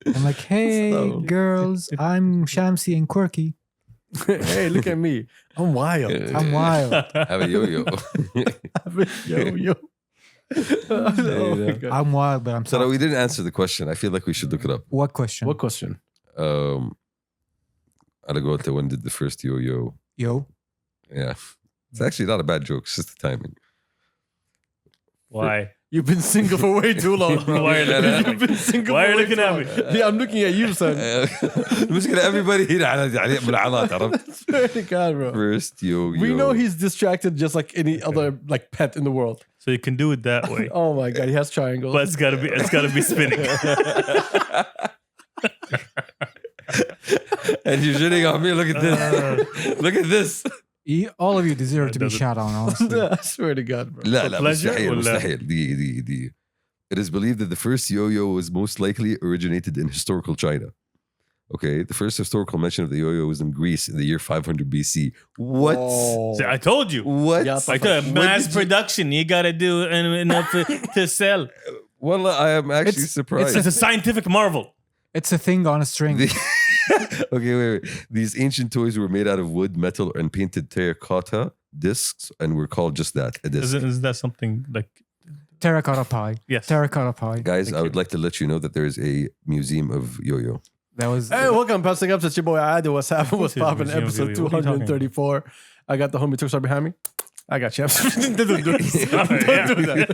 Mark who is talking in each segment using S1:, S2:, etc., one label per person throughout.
S1: I'm like, hey, girls, I'm Shamsi and quirky.
S2: Hey, look at me. I'm wild.
S1: I'm wild.
S3: Have a yo-yo.
S2: Yo. Oh my God.
S1: I'm wild, but I'm
S3: So
S1: soft.
S3: we didn't answer the question. I feel like we should look it up.
S1: What question?
S2: What question?
S3: Alagote, when did the first yo-yo?
S1: Yo.
S3: Yeah. It's actually not a bad joke. It's just the timing.
S4: Why?
S2: You've been single for way too long, bro.
S4: Why are you looking at me?
S2: You've been single
S4: Why
S2: for
S4: are you
S2: way
S4: looking
S2: too
S4: at
S2: long.
S4: me?
S2: Yeah, I'm looking at you, son.
S3: المشكلة everybody هنا عليه بالعلاقات عرفت.
S2: Swear to God, bro.
S3: First yo-yo.
S2: We know he's distracted just like any other like pet in the world.
S4: So you can do it that way.
S2: Oh my God, he has triangles.
S4: But it's gotta be spinning.
S3: And you're shitting on me. Look at this. Look at this.
S1: All of you deserve to be
S4: doesn't-
S1: shot on, honestly.
S2: I swear to God, bro.
S3: لا لا
S4: pleasure
S3: مستحيل
S4: ولا-
S3: مستحيل دي. It is believed that the first yo-yo was most likely originated in historical China. Okay, the first historical mention of the yo-yo was in Greece in the year 500 BC. What?
S2: Oh.
S4: See, I told you.
S3: What?
S2: Yeah,
S4: I told you,
S3: When
S4: mass
S3: did you-
S4: production. You gotta do enough to sell.
S3: Well, I am actually surprised.
S4: It's a scientific marvel.
S1: It's a thing on a string.
S3: Okay, wait. These ancient toys were made out of wood, metal, and painted terracotta discs, and were called just that, a disc.
S4: Is that something like?
S1: Terracotta pie.
S4: Yes.
S1: Terracotta pie.
S3: Guys,
S4: Thank
S3: I would
S4: you.
S3: like to let you know that there is a museum of yo-yo.
S1: That was.
S2: Hey, welcome, Passing Up. It's your boy Adi. What's happening? What's
S4: Museum,
S2: popping?
S4: museum,
S2: Episode
S4: museum. What are you talking
S2: 234. I got the homie Tuxar behind me. I got Shamsi. Don't do this.
S4: Yeah.
S2: Don't do that.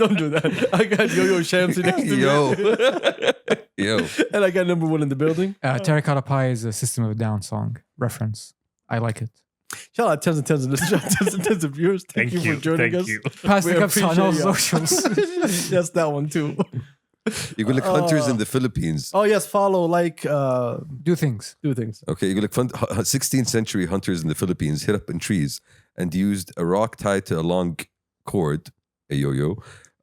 S2: Don't do that. I got Yo-Yo Shamsi next to me.
S3: Yo.
S2: And I got number one in the building.
S1: Terracotta Pie is a System of a Down song reference. I like it.
S2: Shout out tens and tens of listeners, tens and tens of viewers. Thank you for joining
S4: Thank
S2: us.
S4: you.
S1: Pass
S2: We
S1: the cups on all
S2: appreciate y'all.
S1: socials.
S2: Yes, that one too.
S3: يقول لك hunters in the Philippines.
S2: Oh yes, follow, like,
S1: Do things.
S2: do things.
S3: Okay, يقول لك 16th century hunters in the Philippines hit up in trees and used a rock tied to a long cord, a yo-yo,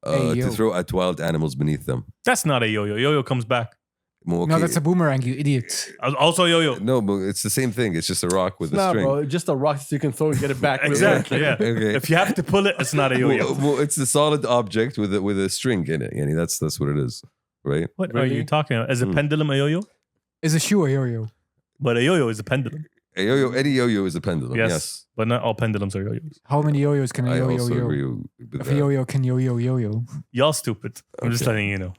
S1: Yo.
S3: to throw at wild animals beneath them.
S4: That's not a yo-yo. Yo-yo comes back.
S3: Okay.
S1: No, that's a boomerang, you idiot.
S4: Also yo-yo.
S3: No, but it's the same thing. It's just a rock with a
S2: Nah,
S3: string.
S2: bro, just a rock that you can throw and get it back.
S4: Exactly. Yeah.
S3: Okay.
S4: If you have to pull it, it's not a yo-yo.
S3: Well, it's a solid object with a string in it. Yani that's what it is, right?
S4: What are
S2: Really?
S4: you talking about? Is a
S3: Hmm.
S4: pendulum a yo-yo?
S1: Is a shoe a yo-yo?
S4: But a yo-yo is a pendulum.
S3: A yo-yo, any yo-yo is a pendulum. Yes.
S4: But not all pendulums are yo-yos.
S1: How many yo-yos can a
S3: I
S1: yo-yo
S3: also
S1: yo?
S3: agree with
S1: If a
S3: that.
S1: yo-yo can yo-yo.
S4: Y'all stupid. I'm just
S3: Okay.
S4: letting you know.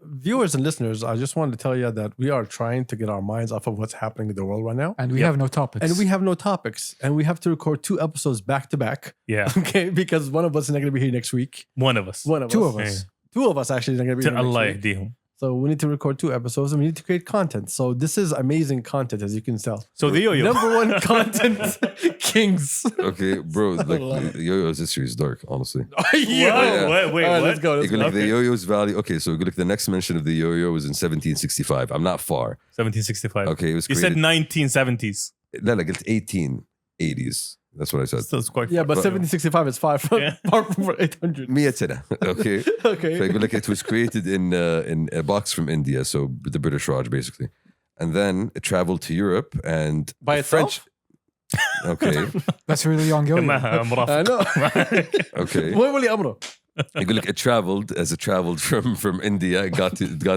S2: Viewers and listeners, I just wanted to tell you that we are trying to get our minds off of what's happening in the world right now.
S1: And we
S4: Yep.
S1: have no topics.
S2: And we have no topics. And we have to record 2 episodes back to back.
S4: Yeah.
S2: Okay, because one of us is not going to be here next week.
S4: One of us.
S2: One of
S1: Two
S2: us.
S1: of us.
S2: 2 of us actually is not going to be
S4: To
S2: here next
S4: Allah
S2: week.
S4: yahdihum.
S2: So we need to record 2 episodes and we need to create content. So this is amazing content, as you can tell.
S4: So the yo-yo.
S2: Number 1 content kings.
S3: Okay, bro, like
S2: love
S3: the yo-yo's history is dark, honestly.
S2: Yo.
S4: Wait, wait,
S2: All right,
S4: what?
S2: let's go. Let's
S3: You
S2: go.
S3: look, the yo-yo's value. Okay, so look, the next mention of the yo-yo was in 1765. I'm not far.
S4: 1765.
S3: Okay, it was
S4: You said
S3: created.
S4: 1970s.
S3: No, like it's 1880s. That's what I said.
S4: So it's quite
S2: Yeah, but
S4: far.
S2: 1765 is far from,
S4: Yeah.
S2: far from 800.
S3: 100 سنة. Okay.
S2: Okay.
S3: So like it was created in a box from India, so the British Raj basically, and then it traveled to Europe and
S2: By
S3: the
S2: itself?
S3: Okay,
S1: That's a really young yo-yo.
S4: كمان مرافق.
S2: I know.
S3: okay.
S2: وين ولي أمره؟
S3: يقول لك it traveled from India, it got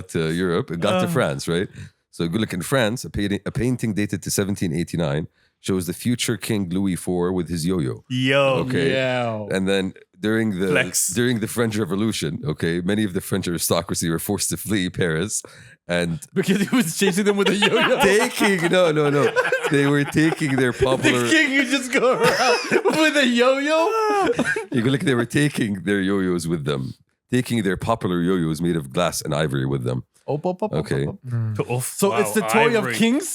S3: to Europe, it got to France, right? So يقول لك in France, a painting dated to 1789 shows the future King Louis IV with his yo-yo.
S4: Yo.
S3: Okay.
S2: Yeah.
S3: And then during
S4: Flex.
S3: the French Revolution, okay, many of the French aristocracy were forced to flee Paris, and
S2: Because he was chasing them with a yo-yo.
S3: no, they were taking their popular.
S2: The king, you just go around with a yo-yo?
S3: You go look, they were taking their yo-yos with them, taking their popular yo-yos made of glass and ivory with them. Okay.
S2: So it's the toy of kings?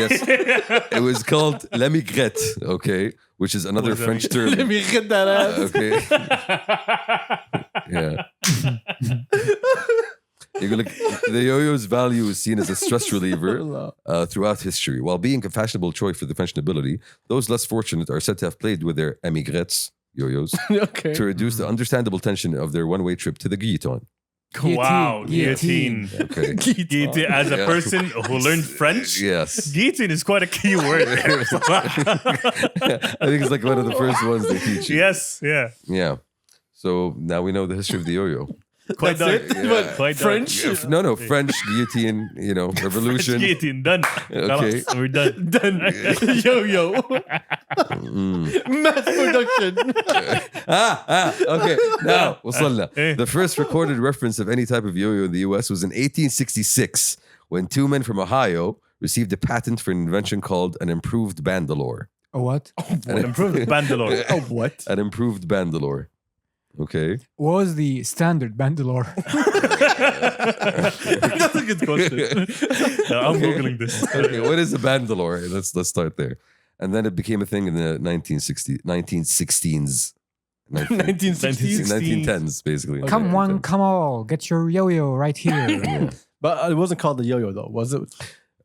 S3: Yes, it was called La Migrette, okay, which is another
S4: What does that
S3: French
S4: mean?
S3: term.
S2: Let me get that ass.
S3: Okay, yeah. You go look, the yo-yo's value is seen as a stress reliever throughout history. While being a fashionable toy for the French nobility, those less fortunate are said to have played with their émigrettes, yo-yos,
S2: Okay.
S3: to reduce the understandable tension of their one-way trip to the guillotine.
S4: Wow.
S1: Guillotine.
S4: Guillotine.
S3: Okay.
S4: Guillotine. As a
S3: Yeah.
S4: person who learned French,
S3: Yes.
S4: guillotine is quite a key word.
S3: I think it's like one of the first ones they teach you.
S4: Yes. Yeah.
S3: Yeah. So now we know the history of the yo-yo.
S4: Quite
S2: That's
S4: dark.
S2: it? But
S4: Quite dark.
S2: French?
S3: No, French guillotine, revolution.
S4: Guillotine, done.
S3: Okay.
S4: Khalas, we're done.
S2: Then yo-yo. Mass production.
S3: Okay. Now, وصلنا.
S4: Eh.
S3: The first recorded reference of any type of yo-yo in the US was in 1866 when two men from Ohio received a patent for an invention called an improved bandolore.
S1: A what?
S4: An improved bandolore.
S2: Oh, what?
S3: An improved bandolore. Okay.
S1: What was the standard bandolore?
S2: That's a good question.
S4: I'm Googling this.
S3: Okay, what is a bandolore? Let's start there. And then it became a thing in the 1916s.
S2: 1960s.
S3: 1910s, basically.
S1: Come one, come all. Get your yo-yo right here.
S2: But it wasn't called the yo-yo though, was it?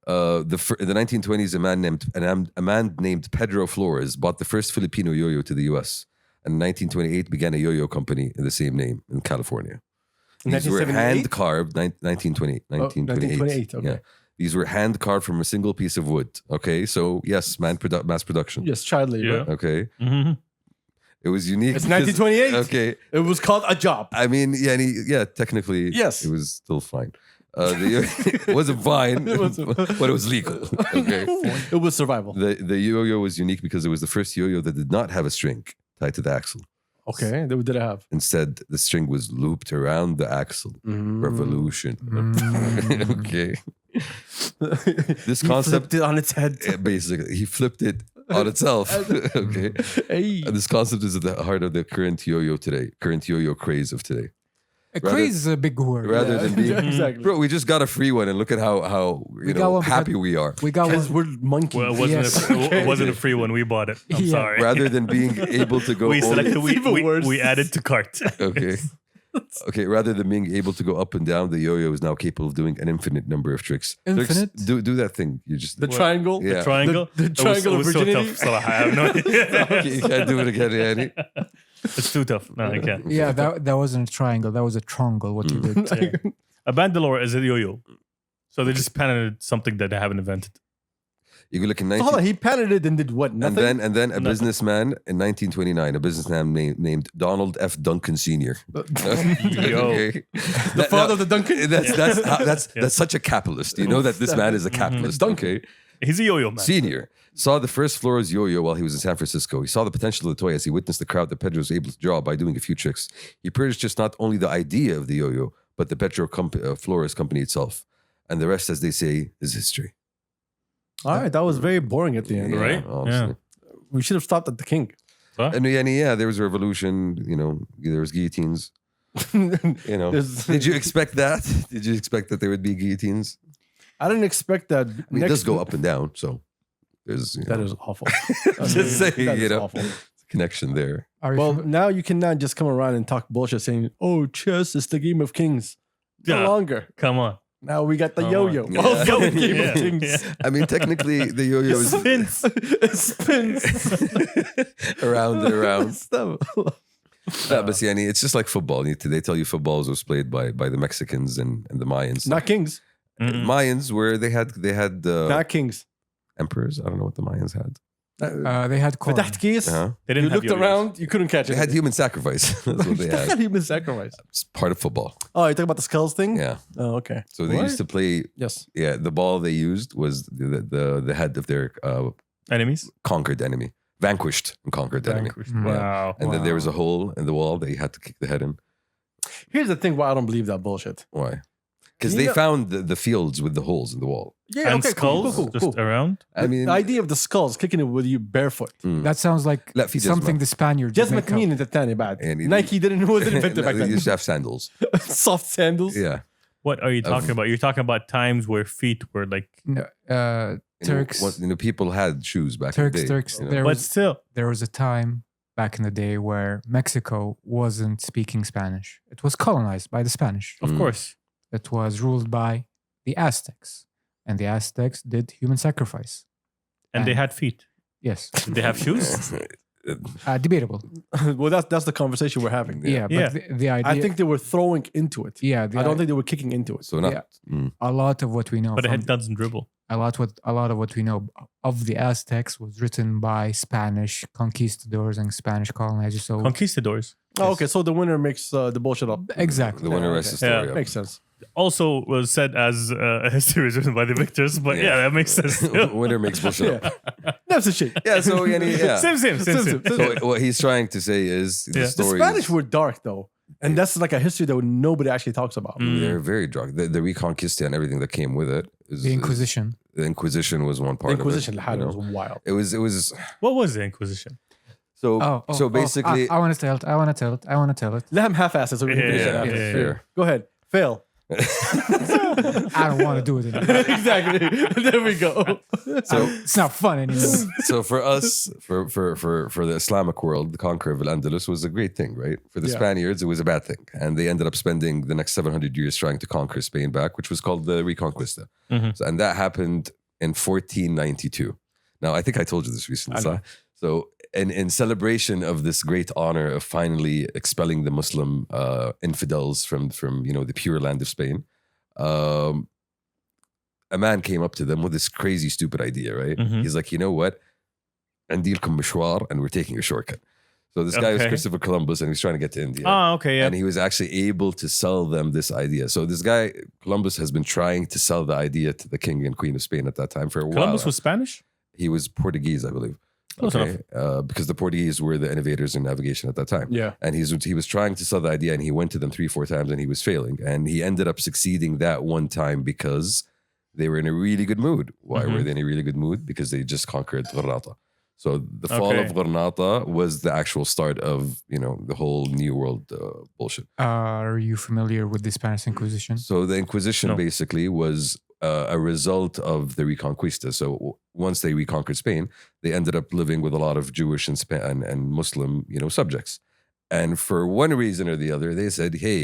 S3: In the 1920s, a man named Pedro Flores bought the first Filipino yo-yo to the U.S. And in 1928 began a yo-yo company in the same name in California. These were
S2: 1978?
S3: hand carved. 1928.
S2: 1928, okay.
S3: Yeah. These were hand carved from a single piece of wood. Okay, so yes, mass production.
S2: Yes, child labor.
S4: Yeah.
S3: Okay,
S4: Mhm.
S3: it was unique.
S2: It's
S3: because-
S2: 1928.
S3: Okay,
S2: It was called a job.
S3: I mean, technically,
S2: Yes.
S3: it was still fine. It wasn't fine,
S2: It wasn't.
S3: but it was legal. Okay,
S2: It was survival.
S3: the yo-yo was unique because it was the first yo-yo that did not have a string tied to the axle.
S2: Okay, then what did it have?
S3: Instead, the string was looped around the axle. Revolution. Okay, this
S2: He
S3: concept
S2: flipped it on its head.
S3: basically he flipped it on itself. Okay.
S2: Hey.
S3: And this concept is at the heart of the current yo-yo craze of today.
S1: A craze is a big word.
S3: Rather than being,
S2: exactly.
S3: bro, we just got a free one, and look at how
S1: got one
S3: happy
S1: because-
S3: we are.
S1: We got
S2: Because
S1: one.
S2: we're monkeys.
S4: Well, it wasn't,
S1: Yes.
S4: it wasn't a free one. We bought it. I'm
S1: Yeah.
S4: sorry.
S3: Rather than being able to go,
S4: we selected.
S2: It's even worse.
S4: We added to cart.
S3: okay. Rather than being able to go up and down, the yo-yo is now capable of doing an infinite number of tricks.
S1: Infinite?
S3: Tricks, do that thing. You just
S2: the triangle.
S3: Yeah.
S4: Triangle.
S2: The triangle
S4: it
S2: of
S4: was so
S2: virginity.
S4: tough. Salah. I have no idea.
S3: you can't do it again, Yanni.
S4: It's too tough. No, I can't.
S1: Yeah, that wasn't a triangle. That was a triangle. What you did.
S4: Yeah. A bandolore is a yo-yo. So they just patented something that they haven't invented.
S3: You go look in
S2: So
S3: 19,
S2: hold on, he patented and did what? Nothing.
S3: and then a businessman in 1929, a businessman named Donald F. Duncan Sr.
S4: Yo.
S2: The father of the Duncan.
S3: That's such a capitalist. You know that this man is a capitalist.
S2: Duncan.
S3: Okay,
S4: He's a yo-yo man.
S3: Senior saw the first Flores yo-yo while he was in San Francisco. He saw the potential of the toy as he witnessed the crowd that Pedro was able to draw by doing a few tricks. He purchased not only the idea of the yo-yo, but the Flores company itself. And the rest, as they say, is history.
S2: All right, that was very boring at the end.
S4: Right?
S3: honestly.
S2: We should have stopped at the king.
S3: And there was a revolution. There was guillotines.
S2: There's-
S3: Did you expect that? Did you expect that there would be guillotines?
S2: I didn't expect that.
S3: I mean, it does go up and down, so there's
S2: That is awful.
S3: Just saying,
S2: that is
S3: you know.
S2: awful.
S3: connection there.
S1: Are you
S2: Well,
S1: fam-
S2: now you cannot just come around and talk bullshit saying, "Oh, chess is the game of kings." No
S4: Yeah.
S2: longer.
S4: Come on.
S2: Now we got the
S4: Come
S2: yo-yo.
S3: on.
S2: Oh,
S3: Yeah.
S2: the game
S4: Yeah.
S2: of kings.
S4: Yeah.
S3: I mean, technically, the yo-yo is
S4: Spins.
S2: It spins.
S3: around and around.
S2: Stuff.
S3: But see, it's just like football. They tell you football was played by the Mexicans and the Mayans.
S2: Not kings.
S4: Mm-mm.
S3: Mayans, where they had
S2: Not kings.
S3: emperors. I don't know what the Mayans had.
S1: they had corn.
S2: فتحت كيس.
S3: Uh-huh.
S4: They
S2: You
S4: didn't have
S2: looked
S4: yo-yos.
S2: around. You couldn't catch
S3: They
S2: it.
S3: had human sacrifice. That's what they had.
S2: human sacrifice.
S3: It's part of football.
S2: Oh, you talking about the skulls thing?
S3: Yeah.
S2: Oh, okay.
S3: So they used to play.
S2: Yes.
S3: Yeah, the ball they used was the head of their
S4: Enemies.
S3: conquered enemy, vanquished and conquered enemy.
S1: Mm.
S4: Wow.
S3: And then there was a hole in the wall that you had to kick the head in.
S2: Here's the thing why I don't believe that bullshit.
S3: Why? Because
S2: You
S3: they
S2: know-
S3: found the fields with the holes in the wall.
S2: Yeah,
S4: And skulls just around.
S3: I mean,
S2: the idea of the skulls kicking it with you barefoot.
S1: That sounds like
S3: لا، في جزمة.
S1: something the Spaniards
S2: Just
S1: make up.
S2: McMean at the bad.
S3: يعني-
S2: Nike wasn't invented back
S3: they used to
S2: then.
S3: have sandals.
S2: Soft sandals.
S3: Yeah.
S4: What are you talking about? You're talking about times where feet were like.
S1: No, Turks.
S3: People had shoes back in the day.
S1: Turks.
S3: you know.
S1: There
S4: But
S1: was
S4: still,
S1: there was a time back in the day where Mexico wasn't speaking Spanish. It was colonized by the Spanish.
S4: of
S3: Mm.
S4: course.
S1: It was ruled by the Aztecs, and the Aztecs did human sacrifice.
S4: And they had feet.
S1: Yes,
S4: Did they have shoes?
S1: debatable.
S2: Well, that's the conversation we're having.
S1: Yeah, but
S4: Yeah.
S1: the idea.
S2: I think they were throwing into it.
S1: Yeah,
S2: I don't think they were kicking into it.
S3: So not.
S1: Yeah.
S3: Mm.
S1: a lot of what we know.
S4: But it
S1: from-
S4: had guns and dribble.
S1: a lot of what we know of the Aztecs was written by Spanish conquistadors and Spanish colonizers. So
S4: Conquistadors.
S2: Oh, okay. So the winner makes the bullshit up.
S1: Exactly.
S3: The winner writes the story.
S4: Yeah.
S3: up.
S2: Makes sense.
S4: Also was said as a history written by the victors, but yeah, that makes sense.
S3: Winner makes bullshit up.
S2: That's the shit.
S3: Yeah, so yeah.
S4: Same.
S3: So what he's trying to say is the
S4: Yeah.
S2: The
S3: story.
S2: Spanish were dark though, and that's like a history that nobody actually talks about.
S3: They're very drunk. The Reconquista and everything that came with it.
S1: The Inquisition.
S3: The Inquisition was one
S2: The
S3: part
S2: Inquisition
S3: of it.
S2: was wild.
S3: It was
S4: What was the Inquisition?
S3: so basically.
S1: I want to tell it. I want to tell it.
S2: Let him half-ass it so we can finish it
S4: Yeah,
S2: after.
S4: yeah,
S3: yeah.
S2: Go ahead. Fail.
S1: I don't want to do it anymore.
S2: Exactly. There we go.
S3: So
S1: It's not fun anymore.
S3: so for us, for the Islamic world, the conquer of Al-Andalus was a great thing, right? For the
S2: Yeah.
S3: Spaniards, it was a bad thing. And they ended up spending the next 700 years trying to conquer Spain back, which was called the Reconquista.
S4: Mhm.
S3: So, and that happened in 1492. Now, I think I told you this recently.
S2: I know.
S3: So in celebration of this great honor of finally expelling the Muslim infidels from the pure land of Spain, a man came up to them with this crazy, stupid idea, right?
S4: Mhm.
S3: He's like, you know what? عنديلكم مشوار, and we're taking a shortcut. So this guy was
S4: Okay.
S3: Christopher Columbus, and he was trying to get to India.
S4: Oh, okay, yeah.
S3: And he was actually able to sell them this idea. So this guy, Columbus, has been trying to sell the idea to the king and queen of Spain at that time for a while.
S4: Columbus was Spanish?
S3: He was Portuguese, I believe.
S4: Close
S3: Because the Portuguese were the innovators in navigation at that time.
S2: Yeah.
S3: And he was trying to sell the idea, and he went to them 3-4 times, and he was failing. And he ended up succeeding that one time because they were in a really good mood. Why
S4: Mhm.
S3: were they in a really good mood? Because they just conquered Granada. So the fall
S4: Okay.
S3: of Granada was the actual start of the whole New World bullshit.
S1: Are you familiar with the Spanish Inquisition?
S3: So the Inquisition
S4: No.
S3: basically was a result of the Reconquista. So once they reconquered Spain, they ended up living with a lot of Jewish and Muslim, subjects. And for one reason or the other, they said, "Hey,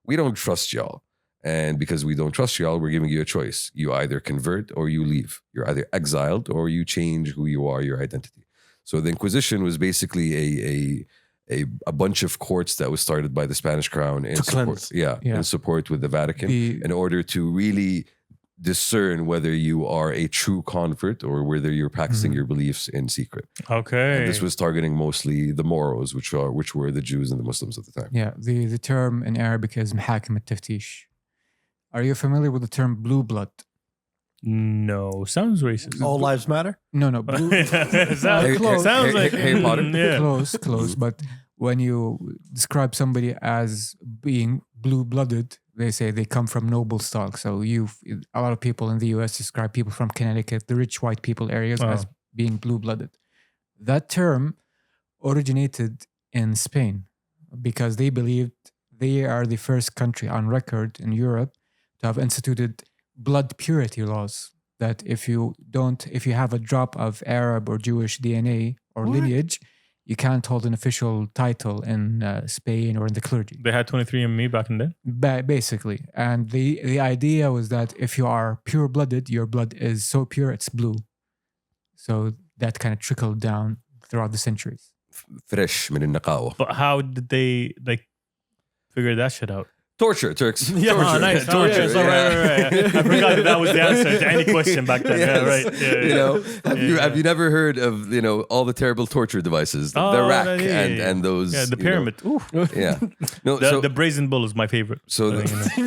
S3: we don't trust y'all. And because we don't trust y'all, we're giving you a choice. You either convert or you leave. You're either exiled or you change who you are, your identity." So the Inquisition was basically a bunch of courts that was started by the Spanish crown in
S2: To
S3: support,
S2: cleanse.
S1: Yeah.
S3: in support with the Vatican
S1: The,
S3: in order to really discern whether you are a true convert or whether you're practicing
S1: Mhm.
S3: your beliefs in secret.
S4: Okay.
S3: And this was targeting mostly the Moros, which were the Jews and the Muslims at the time.
S1: yeah, the term in Arabic is محاكم التفتيش. Are you familiar with the term blue blood?
S4: No, sounds racist.
S2: All lives matter.
S1: No, blue.
S4: Sounds-
S1: Close.
S4: sounds like
S3: Harry Potter?
S4: Yeah.
S1: Close. But when you describe somebody as being blue-blooded, they say they come from noble stock. So a lot of people in the U.S. describe people from Connecticut, the rich white people areas, as being blue-blooded. That term originated in Spain because they believed they are the first country on record in Europe to have instituted blood purity laws. That if you have a drop of Arab or Jewish DNA or
S2: What?
S1: lineage, you can't hold an official title in Spain or in the clergy.
S4: They had 23andMe back in then?
S1: Basically. And the idea was that if you are pure-blooded, your blood is so pure it's blue. So that kind of trickled down throughout the centuries.
S3: Fresh من النقاوة.
S4: But how did they figure that shit out?
S3: Torture, Turks.
S2: Yeah.
S3: Torture.
S4: Oh, nice.
S3: Torture.
S4: Oh, yeah, right. I forgot that was the answer to any question back then.
S3: Yes.
S4: Yeah, right. Yeah,
S3: Have you never heard of all the terrible torture devices, the
S4: Oh,
S3: rack
S4: yeah.
S3: and those
S4: Yeah, the pyramid. Ooh.
S3: Yeah, no.
S4: The brazen bull is my favorite.
S3: So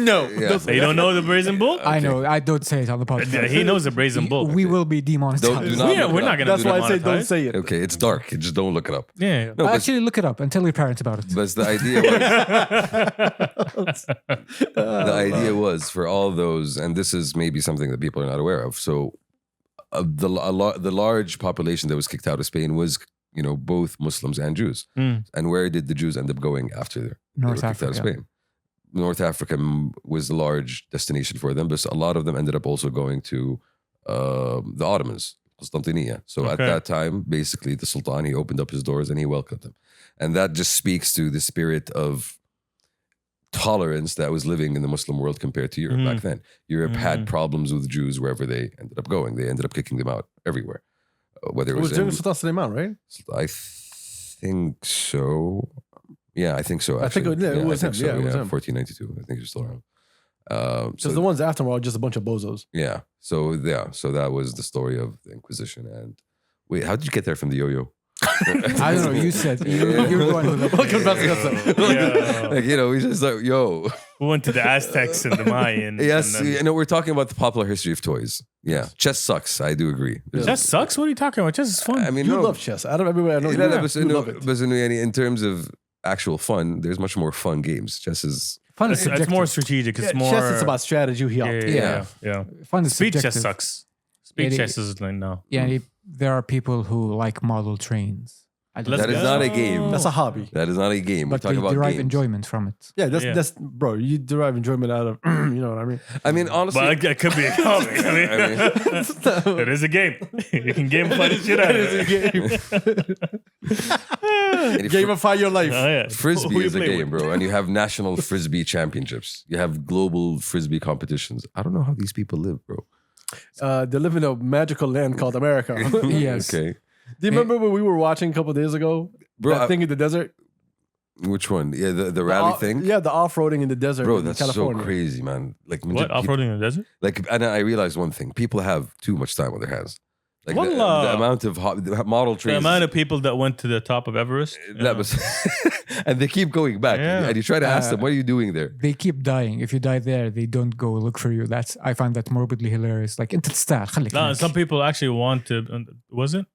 S2: No.
S3: Yeah.
S4: You don't know the brazen bull?
S1: I know. I don't say it on the podcast.
S4: Yeah, he knows the brazen bull.
S1: We will be demonetized.
S3: do not
S4: We're
S3: look it
S4: not
S3: up.
S4: gonna
S2: That's
S4: do
S2: why I
S4: that
S2: say don't
S4: monetize.
S2: say it.
S3: Okay, it's dark. Just don't look it up.
S4: Yeah.
S3: No, but,
S1: Actually, look it up and tell your parents about it.
S3: but the idea was the idea was for all those, and this is maybe something that people are not aware of. So the large population that was kicked out of Spain was both Muslims and Jews.
S4: Mm.
S3: And where did the Jews end up going after they were
S1: North
S3: kicked out of
S1: Africa.
S3: Spain? North Africa was a large destination for them, but a lot of them ended up also going to the Ottomans, Constantinople. So at
S4: Okay.
S3: that time, basically, the Sultan, he opened up his doors and he welcomed them. And that just speaks to the spirit of tolerance that was living in the Muslim world compared to Europe back then. Europe had problems with Jews wherever they ended up going. They ended up kicking them out everywhere. Whether
S2: It
S3: it
S2: was
S3: was
S2: during
S3: in,
S2: Sultan Suleiman, right?
S3: I think so. Yeah, I think so.
S2: I think
S3: actually.
S2: it was
S3: I
S2: him.
S3: think
S2: Yeah, it was him.
S3: 1492. I think he's still around.
S2: Because the ones after were all just a bunch of bozos.
S3: so that was the story of the Inquisition. And wait, how did you get there from the yo-yo?
S1: I don't know. You said you're the one who loved
S2: Welcome back to Kabsa.
S4: Yeah.
S3: Like, you know, we just like, yo.
S4: We went to the Aztecs and the Mayan.
S3: Yes,
S4: and then-
S3: you know, we're talking about the popular history of toys. Yeah, chess sucks. I do agree.
S4: Chess sucks. What are you talking about? Chess is fun.
S3: I mean,
S2: You
S3: no,
S2: love chess. Out of everywhere I know,
S3: لا، لا،
S2: you
S3: بس
S2: love
S3: إنه
S2: it.
S3: بس إنه يعني in terms of actual fun, there's much more fun games. Chess is
S1: fun. Is
S4: it's
S1: subjective.
S4: more strategic. It's
S2: Yeah,
S4: more.
S2: chess is about strategy.
S4: Yeah.
S1: Fun is
S4: Speed
S1: subjective.
S4: chess sucks. Speed
S1: Yeah,
S4: chess is like no.
S1: Yeah, there are people who like model trains.
S4: Let's
S3: that is
S4: go.
S3: not a game.
S2: That's a hobby.
S3: That is not a game. We're
S1: But they
S3: talking about
S1: derive
S3: games.
S1: enjoyment from it.
S2: Yeah, that's
S4: Yeah.
S2: that's bro. You derive enjoyment out of you know what I mean.
S3: I mean, honestly,
S4: But it could be a hobby. I mean, it is a game. You can gamify the shit out of it.
S2: Gamify your life.
S4: Oh, yeah.
S3: Frisbee
S4: Who you
S3: is a
S4: play
S3: game,
S4: with?
S3: bro, and you have national frisbee championships. You have global frisbee competitions. I don't know how these people live, bro.
S2: They live in a magical land called America. Do
S1: Yes.
S3: Okay,
S2: you remember when we were watching a couple days ago?
S3: bro.
S2: That thing in the desert.
S3: Which one? Yeah, the rally thing.
S2: Yeah, the off-roading in the desert.
S3: Bro,
S2: in
S3: that's
S2: California.
S3: so crazy, man. Like,
S4: What? Off-roading in the desert?
S3: Like, and I realized one thing: people have too much time on their hands. Like the
S4: Wallah.
S3: amount of the model
S4: The
S3: trains.
S4: amount of people that went to the top of Everest.
S3: That was, and they keep going back,
S4: Yeah.
S3: and you try to ask them, "What are you doing there?"
S1: They keep dying. If you die there, they don't go look for you. I find that morbidly hilarious. Like انت تستاهل خليك
S4: No,
S1: هناك.
S4: some people actually want to. Was it?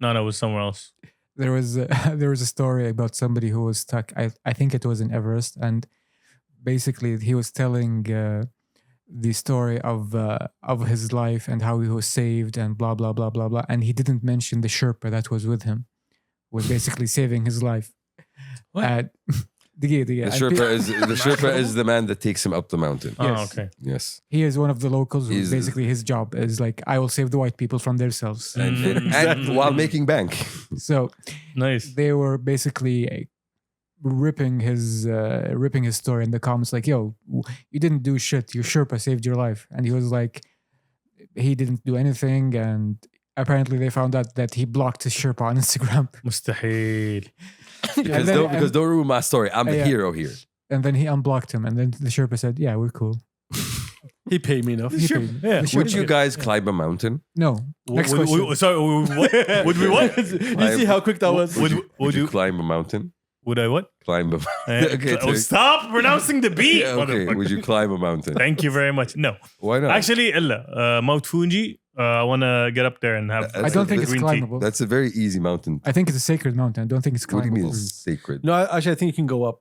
S4: No, it was somewhere else.
S1: There was there was a story about somebody who was stuck. I think it was in Everest, and basically he was telling the story of his life and how he was saved and blah blah blah blah blah. And he didn't mention the Sherpa that was with him, was basically saving his life.
S4: What?
S1: دقيقة.
S3: The Sherpa is the man that takes him up the mountain.
S4: Oh,
S1: Yes.
S4: okay.
S3: Yes,
S1: He is one of the locals who
S3: He's-
S1: basically his job is like, I will save the white people from themselves.
S3: and while making bank.
S1: So
S4: Nice.
S1: they were basically ripping his story in the comments, like, yo, you didn't do shit, your Sherpa saved your life. And he was like, he didn't do anything, and apparently they found out that he blocked his Sherpa on Instagram.
S4: مستحيل.
S3: Because
S1: then-
S3: don't ruin my story. I'm the
S1: Yeah.
S3: hero here.
S1: And then he unblocked him, and then the Sherpa said, yeah, we're cool.
S2: He paid me enough.
S1: He paid.
S4: Yeah.
S1: The
S3: Would
S1: Sherpa-
S3: you guys climb a mountain?
S1: No. Next question.
S4: Sorry, what? Would we what?
S2: you see how quick that was?
S3: Would you climb a mountain?
S4: Would I what?
S3: Climb a Okay,
S4: Stop pronouncing the B.
S3: yeah, okay.
S4: motherfucker.
S3: Would you climb a mountain?
S4: Thank you very much. No.
S3: Why not?
S4: Actually, Mount Fuji. I want to get up there and have.
S1: I don't think it's
S4: green tea.
S1: climbable.
S3: That's a very easy mountain.
S1: I think it's a sacred mountain. I don't think it's
S3: What do you mean
S1: climbable.
S3: it's sacred?
S2: No, actually, I think you can go up.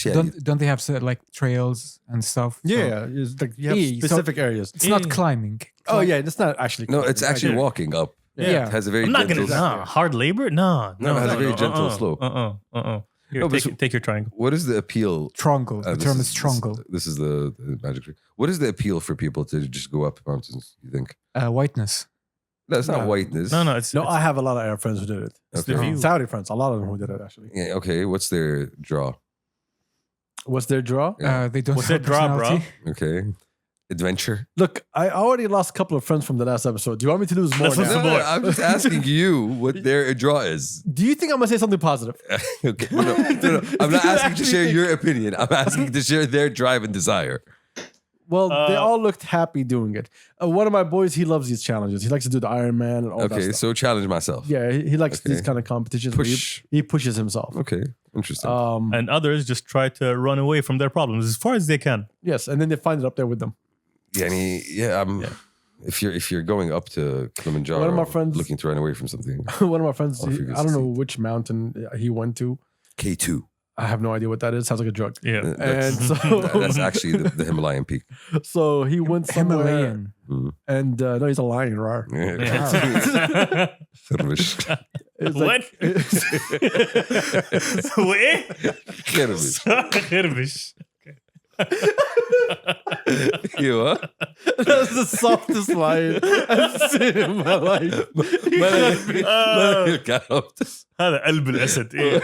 S3: Yeah,
S1: Don't they have like trails and stuff? So
S2: Yeah, it's like you have
S1: Yeah, so-
S2: specific areas.
S1: it's not
S4: Yeah.
S1: climbing.
S2: Oh yeah, it's not actually.
S3: no, it's actually
S2: Yeah.
S3: walking up.
S1: Yeah.
S3: It has a very
S4: I'm not
S3: gentle.
S4: gonna. Hard labor? No.
S3: No, it has a very gentle slope.
S4: Here,
S3: No, but
S4: take your triangle.
S3: What is the appeal?
S1: Trongle. The
S3: this
S1: term is trongle.
S3: This is the magic trick. What is the appeal for people to just go up mountains? You think?
S1: Whiteness.
S3: No, it's not
S2: No.
S3: whiteness.
S4: No, it's
S2: No, I have a lot of Arab friends who did it.
S4: it's the
S3: Okay.
S4: view.
S2: Saudi friends, a lot of them who did it actually.
S3: Yeah, okay. What's their draw?
S2: What's their draw?
S3: Yeah.
S1: They don't
S4: What's
S1: have
S4: that draw, bro?
S1: personality.
S3: Okay. Adventure.
S2: Look, I already lost a couple of friends from the last episode. Do you want me to lose more
S4: Let's
S2: now?
S4: listen
S3: No,
S4: more.
S3: I'm just asking you what their draw is.
S2: Do you think I'm gonna say something positive?
S3: Okay. No. I'm not asking to share your opinion. I'm asking to share their drive and desire.
S2: Well, they
S4: Uh,
S2: all looked happy doing it. One of my boys, he loves these challenges. He likes to do the Iron Man and all that
S3: Okay,
S2: stuff.
S3: so challenge myself.
S2: Yeah, he likes
S3: Okay.
S2: these kind of competitions. where
S3: Push.
S2: He pushes himself.
S3: Okay, interesting.
S4: And others just try to run away from their problems as far as they can.
S2: Yes, and then they find it up there with them.
S3: If you're going up to Kilimanjaro,
S2: One of my friends-
S3: looking to run away from something,
S2: One of my friends,
S3: Or if you
S2: I don't know which mountain he went to.
S3: K2.
S2: I have no idea what that is. Sounds like a drug.
S4: Yeah.
S2: And so,
S3: That's actually the Himalayan peak.
S2: so he went somewhere.
S1: Himalayan.
S2: And no, he's a lion, rar.
S3: خربش.
S2: It's
S4: What? وإيه؟
S3: خربش.
S4: خربش.
S3: ايوه.
S2: That's the softest lion I've seen in my life.
S4: هذا قلب الأسد. إيه.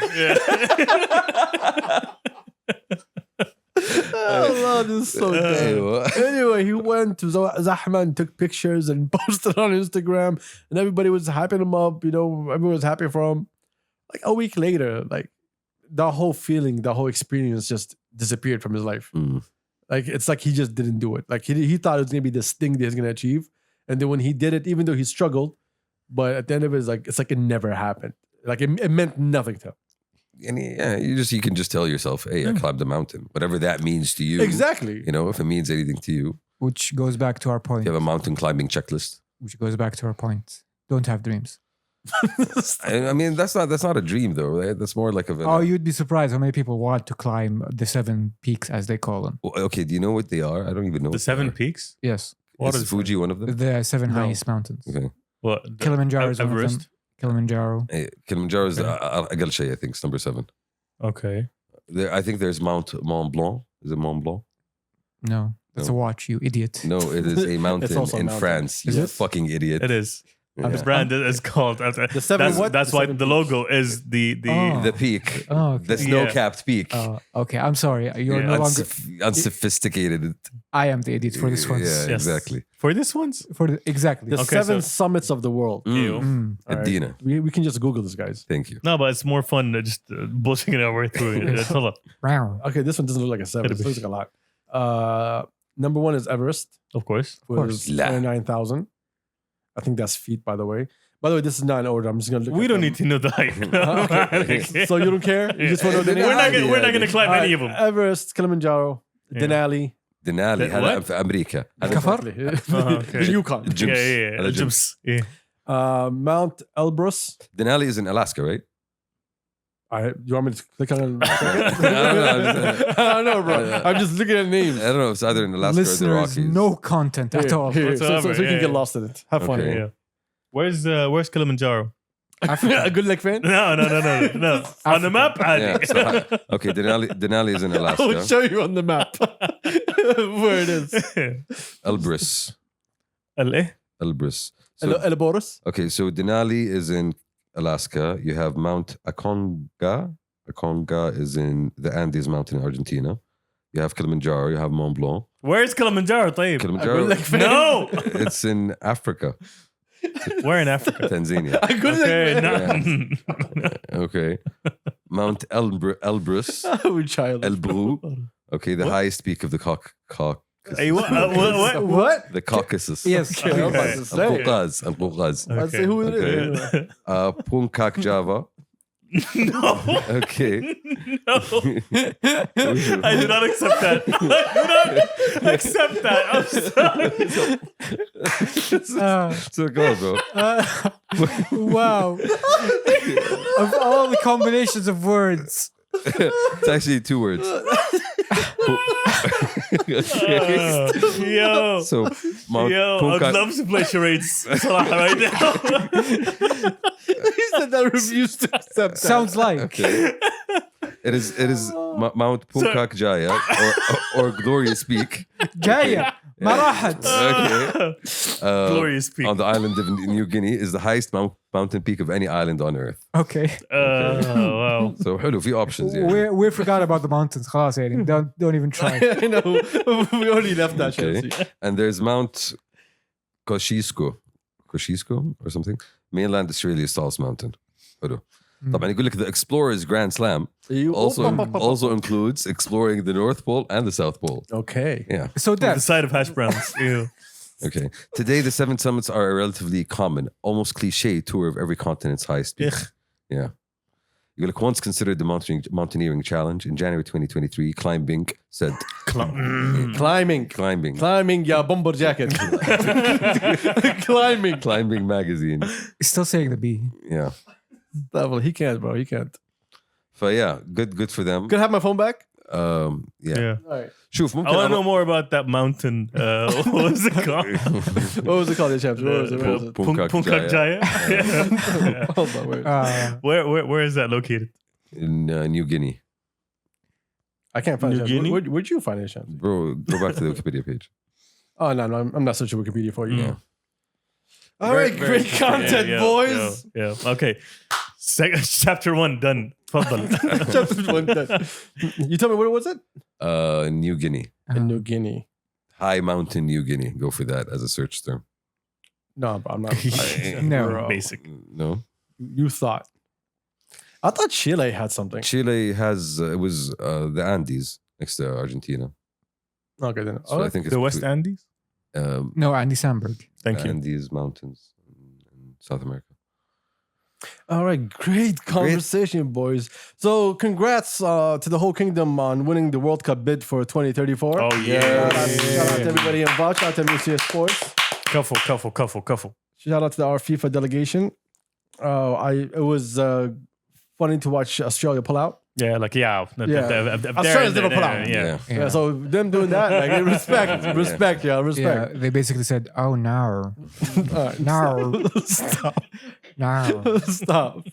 S2: Oh, this is so good.
S3: ايوه.
S2: Anyway, he went to Zahma and took pictures and posted on Instagram, and everybody was hyping him up. You know, everyone was happy for him. Like a week later, like the whole feeling, the whole experience just disappeared from his life.
S3: Mm.
S2: Like it's like he just didn't do it. Like he thought it was gonna be this thing that he's gonna achieve, and then when he did it, even though he struggled, but at the end of it's like it never happened. Like it meant nothing to him.
S3: And you can just tell yourself, hey, I climbed a mountain. Whatever that means to you.
S2: Exactly.
S3: You know, if it means anything to you.
S1: Which goes back to our point.
S3: You have a mountain climbing checklist.
S1: Which goes back to our point. Don't have dreams.
S3: I mean, that's not a dream though, right? That's more like
S1: you'd be surprised how many people want to climb the 7 peaks, as they call them.
S3: Okay, do you know what they are? I don't even know.
S4: The 7 peaks?
S1: Yes.
S4: What
S3: is
S4: is
S3: Fuji one of them?
S1: The 7 highest mountains.
S3: Okay.
S4: What?
S1: Kilimanjaro is one of them.
S4: Everest?
S1: Kilimanjaro.
S3: Kilimanjaro is Agal Shay, I think, it's number 7.
S4: Okay.
S3: I think there's Mont Blanc. Is it Mont Blanc?
S1: No, that's a watch, you idiot.
S3: No, it is a mountain
S2: also a
S3: in
S2: mountain.
S3: France.
S1: Is
S3: You
S1: it?
S3: fucking idiot.
S4: It is.
S3: Yeah.
S4: The brand is called.
S2: The 7 what?
S4: That's
S2: The
S4: why
S2: 7
S4: the logo is the
S1: Oh.
S3: The peak.
S1: Oh, okay.
S3: The snow-capped peak.
S1: Okay, I'm sorry. You're
S4: Yeah.
S1: no longer.
S3: Unsophisticated.
S1: I am the idiot for this one.
S3: Yeah,
S4: Yes.
S3: exactly.
S4: For this ones.
S1: Exactly.
S2: The
S4: Okay,
S2: 7
S4: so-
S2: summits of the world.
S4: Ew.
S1: Mm.
S2: All right.
S3: Adina.
S2: We can just Google this, guys.
S3: Thank you.
S4: No, but it's more fun just bullshitting our way through it. It's a lot.
S1: Wow.
S2: Okay, this one doesn't look like a 7. This looks like a lot. Number 1 is Everest.
S4: Of course.
S2: With
S3: La.
S2: 29,000. I think that's feet, by the way. By the way, this is not in order. I'm just gonna look.
S4: We
S2: at
S4: don't
S2: them.
S4: need to know the height.
S2: Okay. So you don't care? You just want to know the name?
S4: We're not gonna climb
S2: All
S4: any
S2: right,
S4: of them.
S2: Everest, Kilimanjaro,
S4: Yeah.
S2: Denali.
S3: Denali
S4: What?
S3: هلا في أمريكا.
S1: كفر؟
S2: The Yukon.
S3: Jibs.
S4: Yeah.
S3: هلا
S4: Jibs. Yeah.
S2: Mount Elbrus.
S3: Denali is in Alaska, right?
S2: All right, you want me to click on it?
S3: I
S2: don't know, bro. I'm just looking at names.
S3: I don't know. It's either in Alaska or the
S1: Listeners,
S3: Rockies.
S1: no content at all.
S2: Here, so
S4: Whatsoever,
S2: you can
S4: yeah,
S2: get
S4: yeah.
S2: lost in it. Have fun.
S3: Okay.
S4: Yeah. Where's Kilimanjaro?
S2: A good leg fan?
S4: No. On the map,
S3: Yeah,
S4: عادي.
S3: so, okay, Denali is in
S2: I will
S3: Alaska.
S2: show you on the map where it is.
S3: Elbrus.
S4: الايه؟
S3: Elbrus. So,
S2: Elborus.
S3: okay, so Denali is in Alaska. You have Mount Aconga. Aconga is in the Andes mountain in Argentina. You have Kilimanjaro. You have Mont Blanc.
S4: Where's Kilimanjaro طيب?
S2: A good
S3: Kilimanjaro,
S2: leg fan.
S4: No.
S3: it's in Africa,
S4: Where in Africa?
S3: Tanzania.
S2: A good
S4: Okay,
S2: leg fan.
S4: no.
S3: Okay. Mount Elbrus.
S2: Oh, child.
S3: Elbrus. Okay, the highest peak of the Caucasus.
S4: Hey, what?
S2: What?
S3: The Caucasus.
S1: Yes.
S2: Okay, I'm about to say.
S3: Al-Quqaz.
S2: Let's see who it is.
S3: Punkak Java.
S4: No.
S3: Okay.
S4: No. I do not accept that. I do not accept that. I'm sorry.
S3: So go, bro.
S1: Wow. Of all the combinations of words.
S3: It's actually 2 words.
S4: Yo.
S3: So Mount
S4: Yo, I'd
S3: Punkak.
S4: love to play charades صراحة right now.
S2: He said that refused to accept that.
S1: Sounds like.
S3: Okay. It is Mount Punkak Jaya or Glorious Peak.
S1: جاية ما راحت.
S3: Okay.
S4: Glorious peak.
S3: On the island of New Guinea is the highest mountain peak of any island on earth.
S1: Okay.
S4: Wow.
S3: So حلو في options يعني.
S1: We forgot about the mountains. خلاص يعني. Don't even try.
S2: I know. We already left that shit.
S3: Okay. And there's Mount Kosciuszko or something. Mainland Australia's tallest mountain. حلو. طبعا يقول لك the Explorer's Grand Slam also includes exploring the North Pole and the South Pole.
S2: Okay.
S3: Yeah.
S1: So
S4: The
S1: that's
S4: side of hash browns. Ew.
S3: Okay. Today, the 7 summits are a relatively common, almost cliche tour of every continent's highest peak.
S4: Ugh.
S3: Yeah. You like once considered the mountaineering challenge in January 2023. Climbing said
S2: Climbing, yeah, bomber jacket. Climbing.
S3: magazine.
S1: still saying the B.
S3: Yeah.
S2: Well, he can't, bro. He can't.
S3: So yeah, good for them.
S2: Could I have my phone back?
S3: Yeah.
S4: Yeah.
S2: All right.
S3: شوف
S4: I
S3: ممكن
S4: want to know more about that mountain. What was it called?
S2: What was it called, champs? What was it?
S4: Punkak Jaya.
S2: Hold on, wait.
S4: Where is that located?
S3: in New Guinea.
S2: I can't find
S4: New
S2: it.
S4: Guinea?
S2: Where'd you find it, champs?
S3: Bro, go back to the Wikipedia page.
S2: Oh, no, I'm not searching Wikipedia for you.
S3: Yeah.
S2: All right, great content, boys.
S4: Yeah. Okay. Chapter 1 done. تفضل.
S2: Chapter 1 done. You tell me, where was it?
S3: New Guinea.
S2: In New Guinea.
S3: High Mountain, New Guinea. Go for that as a search term.
S2: No, bro, I'm not.
S1: No.
S2: Bro.
S4: Basic.
S3: No.
S2: You thought. I thought Chile had something.
S3: Chile has it was the Andes next to Argentina.
S2: Okay, then.
S3: So I think it's
S4: The West Andes?
S1: No, Andy Samberg.
S4: Thank you.
S3: Andes mountains. South America.
S2: All right, great conversation, boys. So, congrats to the whole kingdom on winning the World Cup bid for 2034.
S4: Oh,
S2: Shout
S4: yeah.
S2: out to everybody involved. Shout out to MCS Sports.
S4: Couple.
S2: Shout out to our FIFA delegation. It was funny to watch Australia pull out.
S4: Yeah, like, yeah.
S2: Australia's never pull out.
S4: Yeah.
S2: Yeah, so them doing that, like, respect.
S1: Yeah, they basically said, "Oh no,
S2: All right,
S1: no,
S2: stop.
S1: no,
S2: Stop.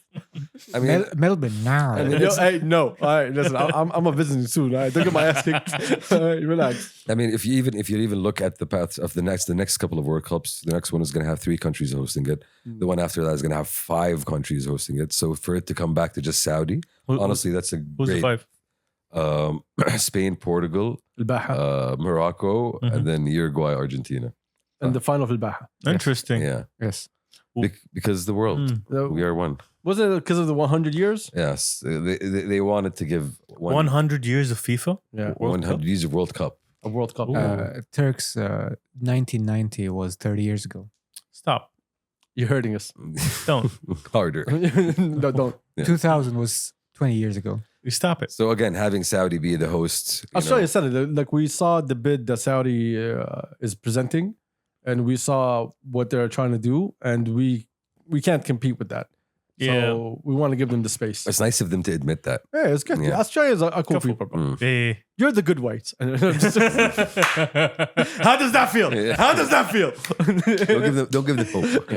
S3: I mean,
S1: Melbourne, no."
S2: Yo, hey, no. All right, listen. I'm a visiting soon. All right, don't get my ass kicked. All right, relax.
S3: I mean, if you even look at the paths of the next couple of World Cups, the next one is going to have 3 countries hosting it. The one after that is going to have 5 countries hosting it. So for it to come back to just Saudi, honestly, that's a
S4: Who's the
S3: great.
S4: 5?
S3: Spain, Portugal,
S2: الباحة.
S3: Morocco, and then Uruguay, Argentina.
S2: And the final في الباحة.
S4: Interesting.
S3: Yeah,
S1: Yes,
S3: because the world, we are one.
S2: Wasn't it because of the 100 years?
S3: Yes, they wanted to give
S4: 100 years of FIFA?
S2: Yeah.
S4: World Cup?
S3: 100 years of World Cup.
S2: A World Cup.
S1: Turks 1990 was 30 years ago.
S4: Stop.
S2: You're hurting us.
S4: Don't.
S3: Harder.
S2: No, don't.
S3: Yeah.
S1: 2000 was 20 years ago.
S4: You stop it.
S3: So again, having Saudi be the host,
S2: Australia said it. Like, we saw the bid that Saudi is presenting, and we saw what they're trying to do, and we can't compete with that.
S4: Yeah.
S2: So we want to give them the space.
S3: it's nice of them to admit that.
S2: Yeah, it's good.
S3: Yeah.
S2: Australia's a cool
S4: Couple.
S2: people, bro.
S3: Mm.
S4: Yeah.
S2: You're the good whites. How does that feel?
S3: Yeah.
S2: How does that feel?
S3: Don't give them hope.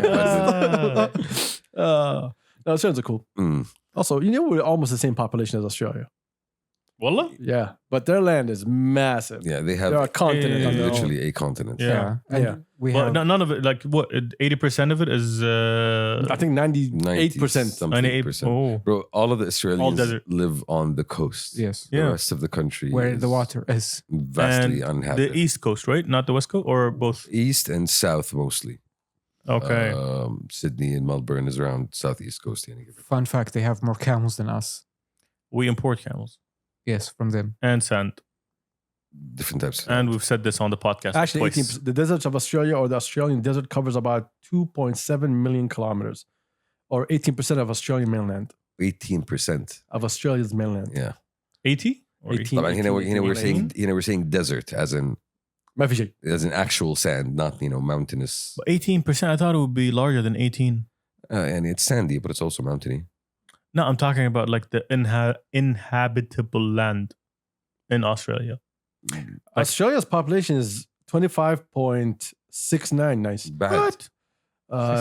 S2: No, Australians are cool.
S3: Mm.
S2: Also, we're almost the same population as Australia.
S4: Wallah?
S2: Yeah, but their land is massive.
S3: Yeah, they
S2: They're a
S3: have
S2: continent on their own.
S3: literally a continent.
S4: Yeah.
S1: And
S2: Yeah.
S1: we
S4: Well,
S1: have
S4: none of it, like, what, 80% of it is.
S2: I think 98%.
S3: something
S4: 98%.
S3: percent.
S4: Oh.
S3: Bro, all of the Australians
S4: desert.
S3: live on the coast.
S1: yes,
S3: The
S4: Yeah.
S3: rest of the country
S1: where
S3: is
S1: the water is.
S3: vastly
S4: And
S3: uninhabited.
S4: the East Coast, right? Not the West Coast, or both?
S3: East and south mostly.
S4: Okay.
S3: Sydney and Melbourne is around southeast coast.
S1: Fun fact: they have more camels than us.
S4: We import camels
S1: Yes, from them.
S4: and sand.
S3: Different types.
S4: And we've said this on the podcast
S2: Actually,
S4: twice.
S2: 18%. The deserts of Australia, or the Australian desert, covers about 2.7 million kilometers, or 18% of Australian mainland.
S3: 18%.
S2: Of Australia's mainland.
S3: Yeah.
S4: 80? Or
S2: 18.
S3: But we're saying desert as in
S2: ما في شيء.
S3: actual sand, not mountainous.
S4: But 18%, I thought it would be larger than 18.
S3: And it's sandy, but it's also mountainy.
S4: No, I'm talking about like the inhabitable land in Australia.
S2: Australia's population is 25.69. Nice.
S3: Bad.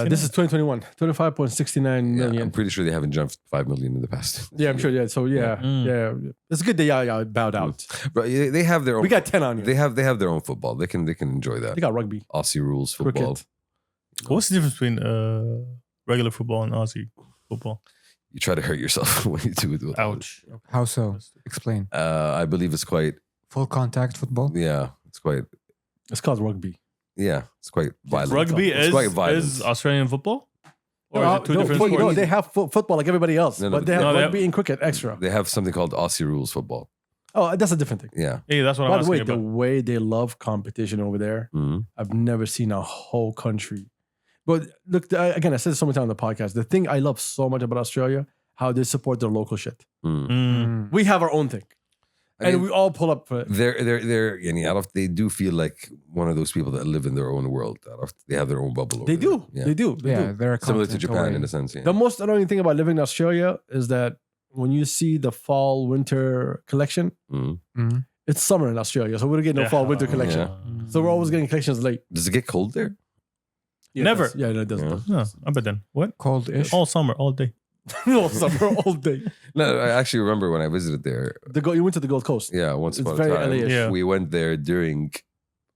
S2: This is 2021. 25.69
S3: Yeah,
S2: million.
S3: I'm pretty sure they haven't jumped 5 million in the past.
S2: Yeah, I'm sure. Yeah. So yeah,
S4: Mm.
S2: yeah. It's good they bowed out.
S3: But they have their own.
S2: We got 10 on you.
S3: They have their own football. They can enjoy that.
S2: They got rugby,
S3: Aussie rules football.
S2: cricket.
S4: What's the difference between regular football and Aussie football?
S3: You try to hurt yourself when you do it.
S4: Ouch.
S1: How so? Explain.
S3: I believe it's quite.
S1: Full contact football.
S3: Yeah, it's quite.
S2: It's called rugby.
S3: Yeah, it's quite violent.
S4: Rugby
S3: It's quite violent.
S4: is Australian football? Or
S2: No,
S4: is it two
S2: no,
S4: different
S2: well,
S4: sports?
S2: they have football like everybody else,
S3: No,
S2: but they have
S4: no, they
S2: rugby and cricket extra.
S3: They have something called Aussie rules football.
S2: Oh, that's a different thing.
S3: Yeah.
S4: Hey, that's what
S2: By
S4: I'm
S2: the way,
S4: asking
S2: the
S4: about.
S2: way they love competition over there,
S3: Mhm.
S2: I've never seen a whole country. But look, again, I said this so many times on the podcast. The thing I love so much about Australia, how they support their local shit.
S3: Mm.
S4: Mm.
S2: We have our own thing,
S3: I
S2: and
S3: mean,
S2: we all pull up for it.
S3: they do feel like one of those people that live in their own world. They have their own bubble.
S2: They
S3: over
S2: do.
S3: there. Yeah.
S2: They do. They
S1: Yeah,
S2: do.
S1: they're a
S3: Similar to
S1: continent
S3: Japan
S1: away.
S3: in a sense. Yeah.
S2: The most annoying thing about living in Australia is that when you see the fall winter collection,
S3: Mhm.
S1: Mhm.
S2: it's summer in Australia, so we don't get no fall winter collection.
S3: Yeah.
S2: So we're always getting collections late.
S3: Does it get cold there?
S2: Yeah,
S4: Never.
S2: it does. Yeah, no, it does.
S3: Yeah.
S4: No, I bet then. What?
S1: Cold-ish.
S4: All summer, all day.
S2: No summer all day.
S3: No, I actually remember when I visited there.
S2: You went to the Gold Coast.
S3: Yeah, once
S2: It's
S3: upon
S2: very
S3: a time,
S2: LA-ish.
S4: Yeah.
S3: we went there during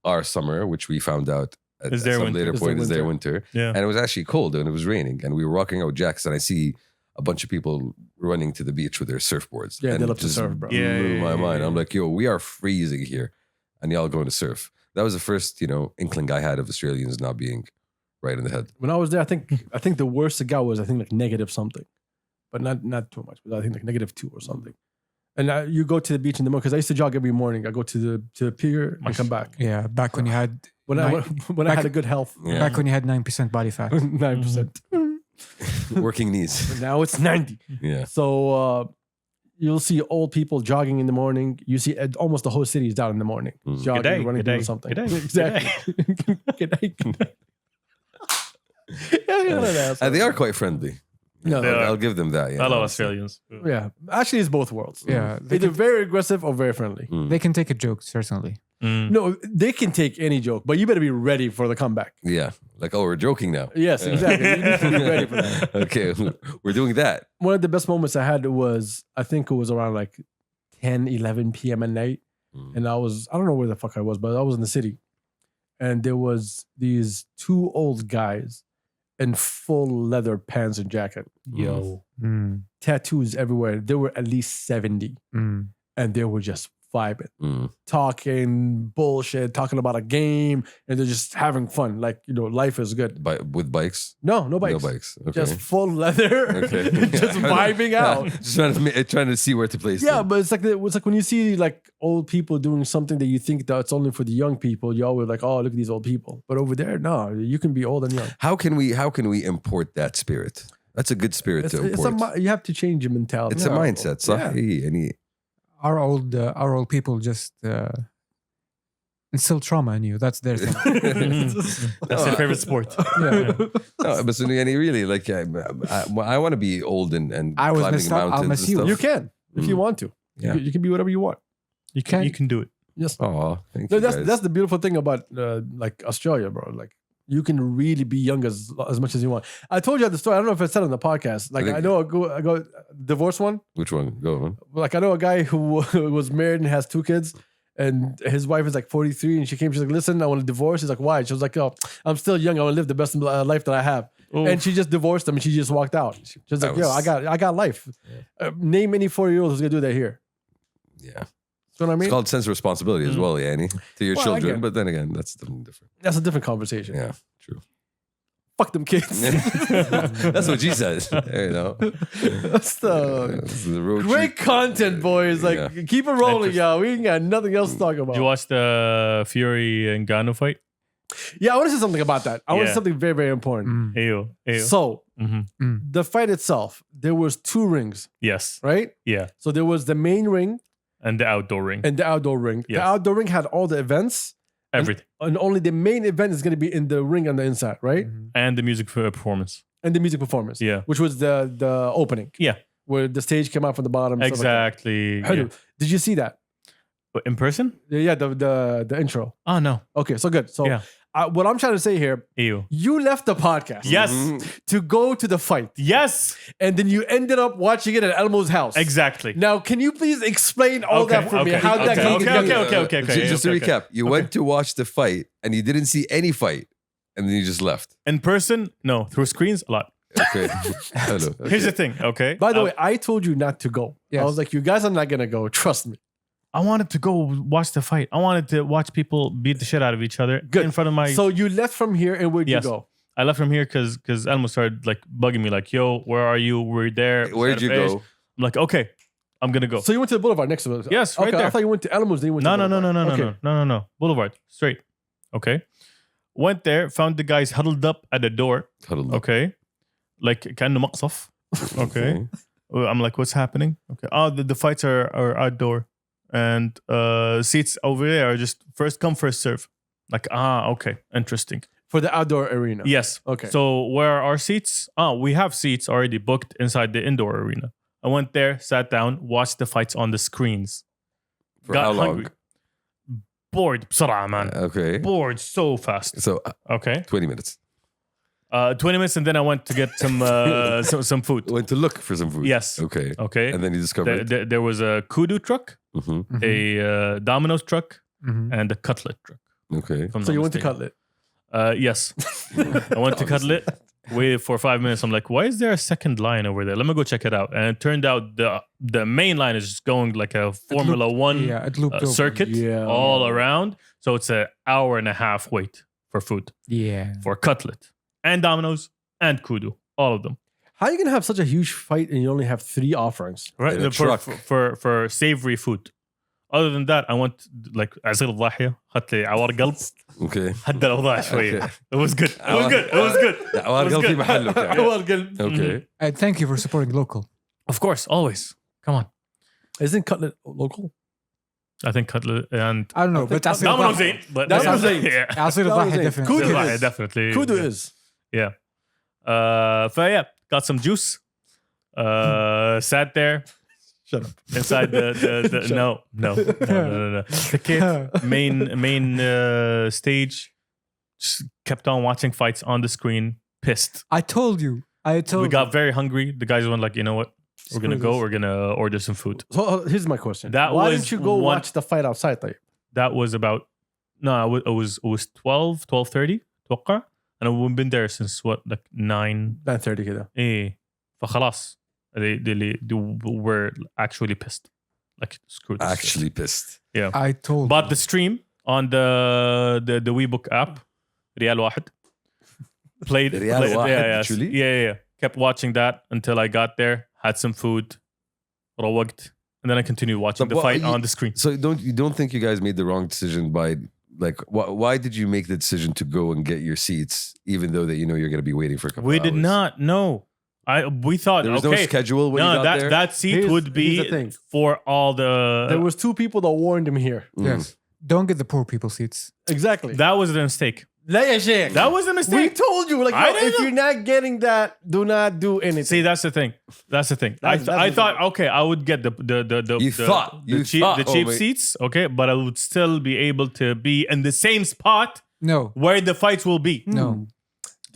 S3: our summer, which we found out at
S4: Is their
S3: some
S4: winter.
S3: later
S2: Is
S3: point
S2: their
S3: is their winter.
S4: Yeah.
S3: And it was actually cold and it was raining, and we were walking out with Jacks, and I see a bunch of people running to the beach with their surfboards.
S2: Yeah,
S3: and
S2: they
S3: it
S2: love to
S3: just
S2: surf, bro.
S4: Yeah,
S3: blew
S4: yeah,
S3: my
S4: yeah,
S3: mind.
S4: yeah.
S3: I'm like, yo, we are freezing here, and y'all going to surf. That was the first, inkling I had of Australians not being right in the head.
S2: When I was there, I think the worst it got was like negative something, but not too much. But I think like -2 or something. And you go to the beach in the morning because I used to jog every morning. I go to the pier and come back.
S1: Yeah, back when you had
S2: When I had a good health,
S3: Yeah.
S1: back when you had 9% body fat.
S2: 9%.
S3: Working knees.
S2: Now it's 90.
S3: Yeah.
S2: So you'll see old people jogging in the morning. You see almost the whole city is down in the morning, jogging,
S4: Good day,
S2: running,
S4: good day,
S2: doing something.
S4: good day,
S2: Exactly. Good day, good day. Yeah,
S3: They are quite friendly.
S2: No,
S4: They are.
S3: I'll give them that. Yeah.
S4: I love Australians.
S2: yeah. Actually, it's both worlds.
S1: Yeah,
S2: Either very aggressive or very friendly.
S1: they can take a joke, certainly.
S4: Mm.
S2: No, they can take any joke, but you better be ready for the comeback.
S3: Yeah. Like, oh, we're joking now.
S2: Yes, exactly. You need to be ready for that.
S3: Okay. We're doing that.
S2: One of the best moments I had was, I think it was around like 10, 11 p.m. at night. And I don't know where the fuck I was, but I was in the city. And there was these two old guys in full leather pants and jacket.
S4: Yo.
S2: Tattoos everywhere. There were at least 70. And they were just vibing, talking bullshit, talking about a game, and they're just having fun. Like, life is good.
S3: With bikes?
S2: No bikes.
S3: No bikes. Okay.
S2: Just full leather,
S3: Okay.
S2: just vibing out.
S3: Just trying to see where to place
S2: Yeah,
S3: them.
S2: but it's like when you see like old people doing something that you think that it's only for the young people, you always like, oh, look at these old people. But over there, no, you can be old and young.
S3: How can we import that spirit? That's a good spirit to import.
S2: You have to change your mentality.
S3: It's a mindset. صحيح. يعني
S1: Our old people just instill trauma in you. That's their thing.
S4: That's their favorite sport.
S1: Yeah.
S3: no, but يعني really like I want to be old and
S1: I was
S3: climbing
S1: messed up, I'll
S3: mountains
S1: mess
S3: and
S1: you
S3: stuff.
S2: You can if you want to.
S3: Yeah.
S2: You can be whatever you want.
S4: You can do it.
S2: Yes.
S3: Oh, thank
S2: No,
S3: you guys.
S2: that's the beautiful thing about like Australia, bro. Like you can really be young as much as you want. I told you the story. I don't know if I said it on the podcast. Like I know I go divorce one.
S3: Which one? Go on.
S2: Like I know a guy who was married and has 2 kids, and his wife is like 43, and she's like, listen, I want to divorce. He's like, why? She was like, oh, I'm still young. I want to live the best life that I have.
S4: Oof.
S2: And she just divorced him, and she just walked out. She was like, yo, I got life. Name any 4-year-old who's gonna do that here.
S3: Yeah.
S2: You know what I mean?
S3: It's called sense of responsibility as well, Yanni, to your
S2: Well,
S3: children.
S2: again.
S3: But then again, that's something different.
S2: That's a different conversation.
S3: Yeah, true.
S2: Fuck them kids.
S3: That's what she says. There you know.
S2: That's the
S3: This is the road
S2: great
S3: trip.
S2: content, boys. Like,
S3: Yeah.
S2: keep it rolling, y'all. We ain't got nothing else to talk about.
S4: Did you watch the Fury and Ngannou fight?
S2: Yeah, I want to say something about that. I want to say
S4: Yeah.
S2: something very, very important.
S4: Ayo.
S2: So,
S4: Mm-hmm.
S2: the fight itself, there was 2 rings,
S4: Yes.
S2: right?
S4: Yeah.
S2: So there was the main ring
S4: And the outdoor ring.
S2: and the outdoor ring. The
S4: Yes.
S2: outdoor ring had all the events,
S4: Everything.
S2: and only the main event is going to be in the ring on the inside, right?
S4: And the music performance.
S2: And the music performance,
S4: Yeah.
S2: which was the opening,
S4: Yeah.
S2: where the stage came out from the bottom. stuff like that.
S4: Exactly.
S2: Hello.
S4: Yeah.
S2: Did you see that?
S4: But in person?
S2: Yeah, the intro.
S4: Oh, no.
S2: Okay, so good. So
S4: Yeah.
S2: what I'm trying to say here,
S4: Ew.
S2: you left the podcast
S4: Yes.
S2: to go to the fight,
S4: Yes.
S2: and then you ended up watching it at Elmo's house.
S4: Exactly.
S2: Now, can you please explain all that for me? How that came together?
S4: Okay.
S3: Just to recap, you went to watch the fight and you didn't see any fight, and then you just left.
S4: In person? No. Through screens? A lot.
S3: Okay. Hello. Okay.
S4: Here's the thing, okay?
S2: By the way, I told you not to go. I
S1: Yes.
S2: was like, you guys are not gonna go. Trust me.
S4: I wanted to go watch the fight. I wanted to watch people beat the shit out of each other
S2: Good.
S4: in front of my.
S2: So you left from here, and where'd
S4: Yes.
S2: you go?
S4: I left from here because Elmo started like bugging me, like, "Yo, where are you? We're there."
S3: Where'd you
S4: Face.
S3: go?
S4: I'm like, "Okay, I'm gonna go."
S2: So you went to the Boulevard next to it.
S4: Yes,
S2: okay,
S4: right
S2: I
S4: there.
S2: thought you went to Elmo's. Then you went
S4: No,
S2: to
S4: no, no, no,
S2: Boulevard.
S4: no,
S2: Okay.
S4: no. Boulevard, straight. Okay. Went there, found the guys huddled up at the door.
S3: Huddled up.
S4: Okay, like كأنه مقصف. Okay. I'm like, what's happening? Okay. Oh, the fights are outdoor, and seats over there are just first come first serve. Like, okay, interesting.
S2: For the outdoor arena.
S4: Yes.
S2: Okay.
S4: So where are our seats? We have seats already booked inside the indoor arena. I went there, sat down, watched the fights on the screens.
S3: For how long?
S4: hungry. Bored, بسرعة, man.
S3: Okay.
S4: Bored so fast.
S3: So
S4: Okay.
S3: 20 minutes.
S4: 20 minutes, and then I went to get some food.
S3: Went to look for some food.
S4: Yes.
S3: Okay.
S4: Okay.
S3: And then you discovered.
S4: There was a kudu truck,
S3: Mhm.
S4: a Domino's truck, and a cutlet truck.
S3: Okay.
S4: if I'm
S2: So
S4: not
S2: you went to
S4: mistaken.
S2: Cutlet.
S4: Yes. I went to Cutlet, waited for 5 minutes. I'm like, why is there a second line over there? Let me go check it out. And it turned out the main line is just going like a Formula One
S1: it looped over.
S4: circuit
S2: Yeah.
S4: all around. So it's an hour and a half wait for food,
S1: Yeah.
S4: for Cutlet and Domino's and Kudu, all of them.
S2: How are you gonna have such a huge fight and you only have 3 offerings?
S4: Right?
S3: In a
S4: For,
S3: truck.
S4: for savory food. other than that I went like عصير الضاحية أخذت لي عوار قلب
S3: Okay.
S4: هدى الأوضاع شوية.
S3: Okay.
S4: It was good. It was good. It was good.
S3: عوار
S4: It was
S3: قلبي
S4: good.
S3: محلك يعني.
S2: عوار قلب.
S3: Okay.
S1: And thank you for supporting local.
S4: Of course, always. Come on.
S2: Isn't cutlet local?
S4: I think Cutlet and
S1: I don't know, but عصير
S4: Domino's
S1: الضاحية-
S4: ain't. But
S2: Domino's ain't.
S4: Yeah.
S1: عصير الضاحية
S2: Domino's
S1: definitely.
S2: Kudu
S4: Yeah,
S2: is.
S4: definitely.
S2: Kudu is.
S4: Yeah. Yeah, got some juice. Sat there
S2: Shut up.
S4: inside the no. The kid main stage just kept on watching fights on the screen. Pissed.
S1: I told you.
S4: We got very hungry. The guys went like, you know what? We're gonna go. We're gonna order some food.
S2: So here's my question.
S4: That
S2: Why
S4: was
S2: didn't you go
S4: one-
S2: watch the fight outside? Like,
S4: That was about it was 12:30 توقع. And we've been there since what, like 9.
S2: 9:30 كده.
S4: ايه فخلاص they were actually pissed, like screwed this shit.
S3: Actually pissed.
S1: I told
S4: But
S1: you.
S4: the stream on the WeBook app ريال واحد played
S3: ريال واحد,
S4: yeah,
S3: actually?
S4: yeah kept watching that until I got there, had some food, روقت, and then I continued watching
S3: So
S4: the
S3: what-
S4: fight
S3: you-
S4: on the screen.
S3: So you don't think you guys made the wrong decision by like why did you make the decision to go and get your seats even though that you know you're going to be waiting for a couple
S4: We
S3: hours?
S4: did not know. We thought
S3: There was
S4: okay
S3: no schedule when you got there.
S4: that seat
S2: Here's-
S4: would be
S2: here's the thing.
S4: for all the
S2: There was 2 people that warned him here.
S1: Yes. Don't get the poor people seats.
S2: Exactly.
S4: that was the mistake.
S2: لا يا شيخ.
S4: That was a
S2: We
S4: mistake.
S2: told you, like,
S4: I
S2: yo,
S4: didn't
S2: if
S4: know.
S2: you're not getting that, do not do anything.
S4: See, that's the thing. That's the thing.
S2: That's
S4: I
S2: the
S4: thought
S2: thing.
S4: okay, I would get the
S3: You thought. You
S4: cheap
S3: thought,
S4: the cheap
S3: homie.
S4: seats, okay, but I would still be able to be in the same spot
S1: No.
S4: where the fights will be.
S1: No.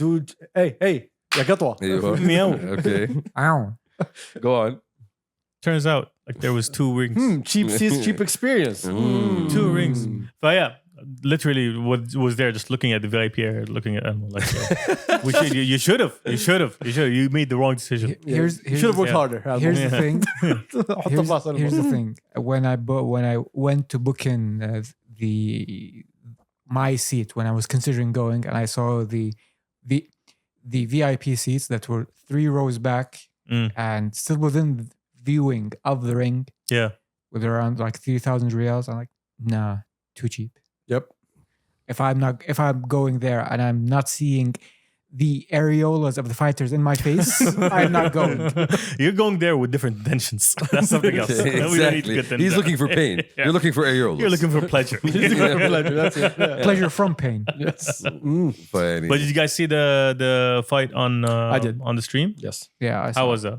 S2: Dude, hey, يا قطوة.
S3: أيوة.
S4: Meow.
S3: Okay.
S1: Ow.
S3: Go on.
S4: Turns out like there was 2 rings.
S2: Cheap seats, cheap experience.
S4: 2 rings. But yeah, literally was there just looking at the VIP area, looking at animal like you should have. You made the wrong decision.
S1: Here's
S2: You should have worked
S4: yeah.
S2: harder.
S1: here's the thing.
S2: حط
S1: Here's,
S2: الباص أنا
S1: here's
S2: بقول.
S1: the thing. When I went to book in my seat when I was considering going, and I saw the VIP seats that were 3 rows back and still within viewing of the ring
S4: Yeah.
S1: with around like 3,000 riyals. I'm like, nah, too cheap.
S2: Yep.
S1: If I'm going there and I'm not seeing the areolas of the fighters in my face, I'm not going.
S4: You're going there with different intentions. That's something else. We don't need to
S3: Exactly.
S4: get into
S3: He's
S4: that.
S3: looking for pain.
S4: Yeah.
S3: You're looking for areolas.
S4: You're looking for pleasure.
S2: That's it. Yeah.
S1: Pleasure from pain.
S2: Yes.
S3: Funny.
S4: But did you guys see the fight on
S2: I did.
S4: on the stream?
S2: Yes.
S1: Yeah. I
S4: How
S1: saw.
S4: was that?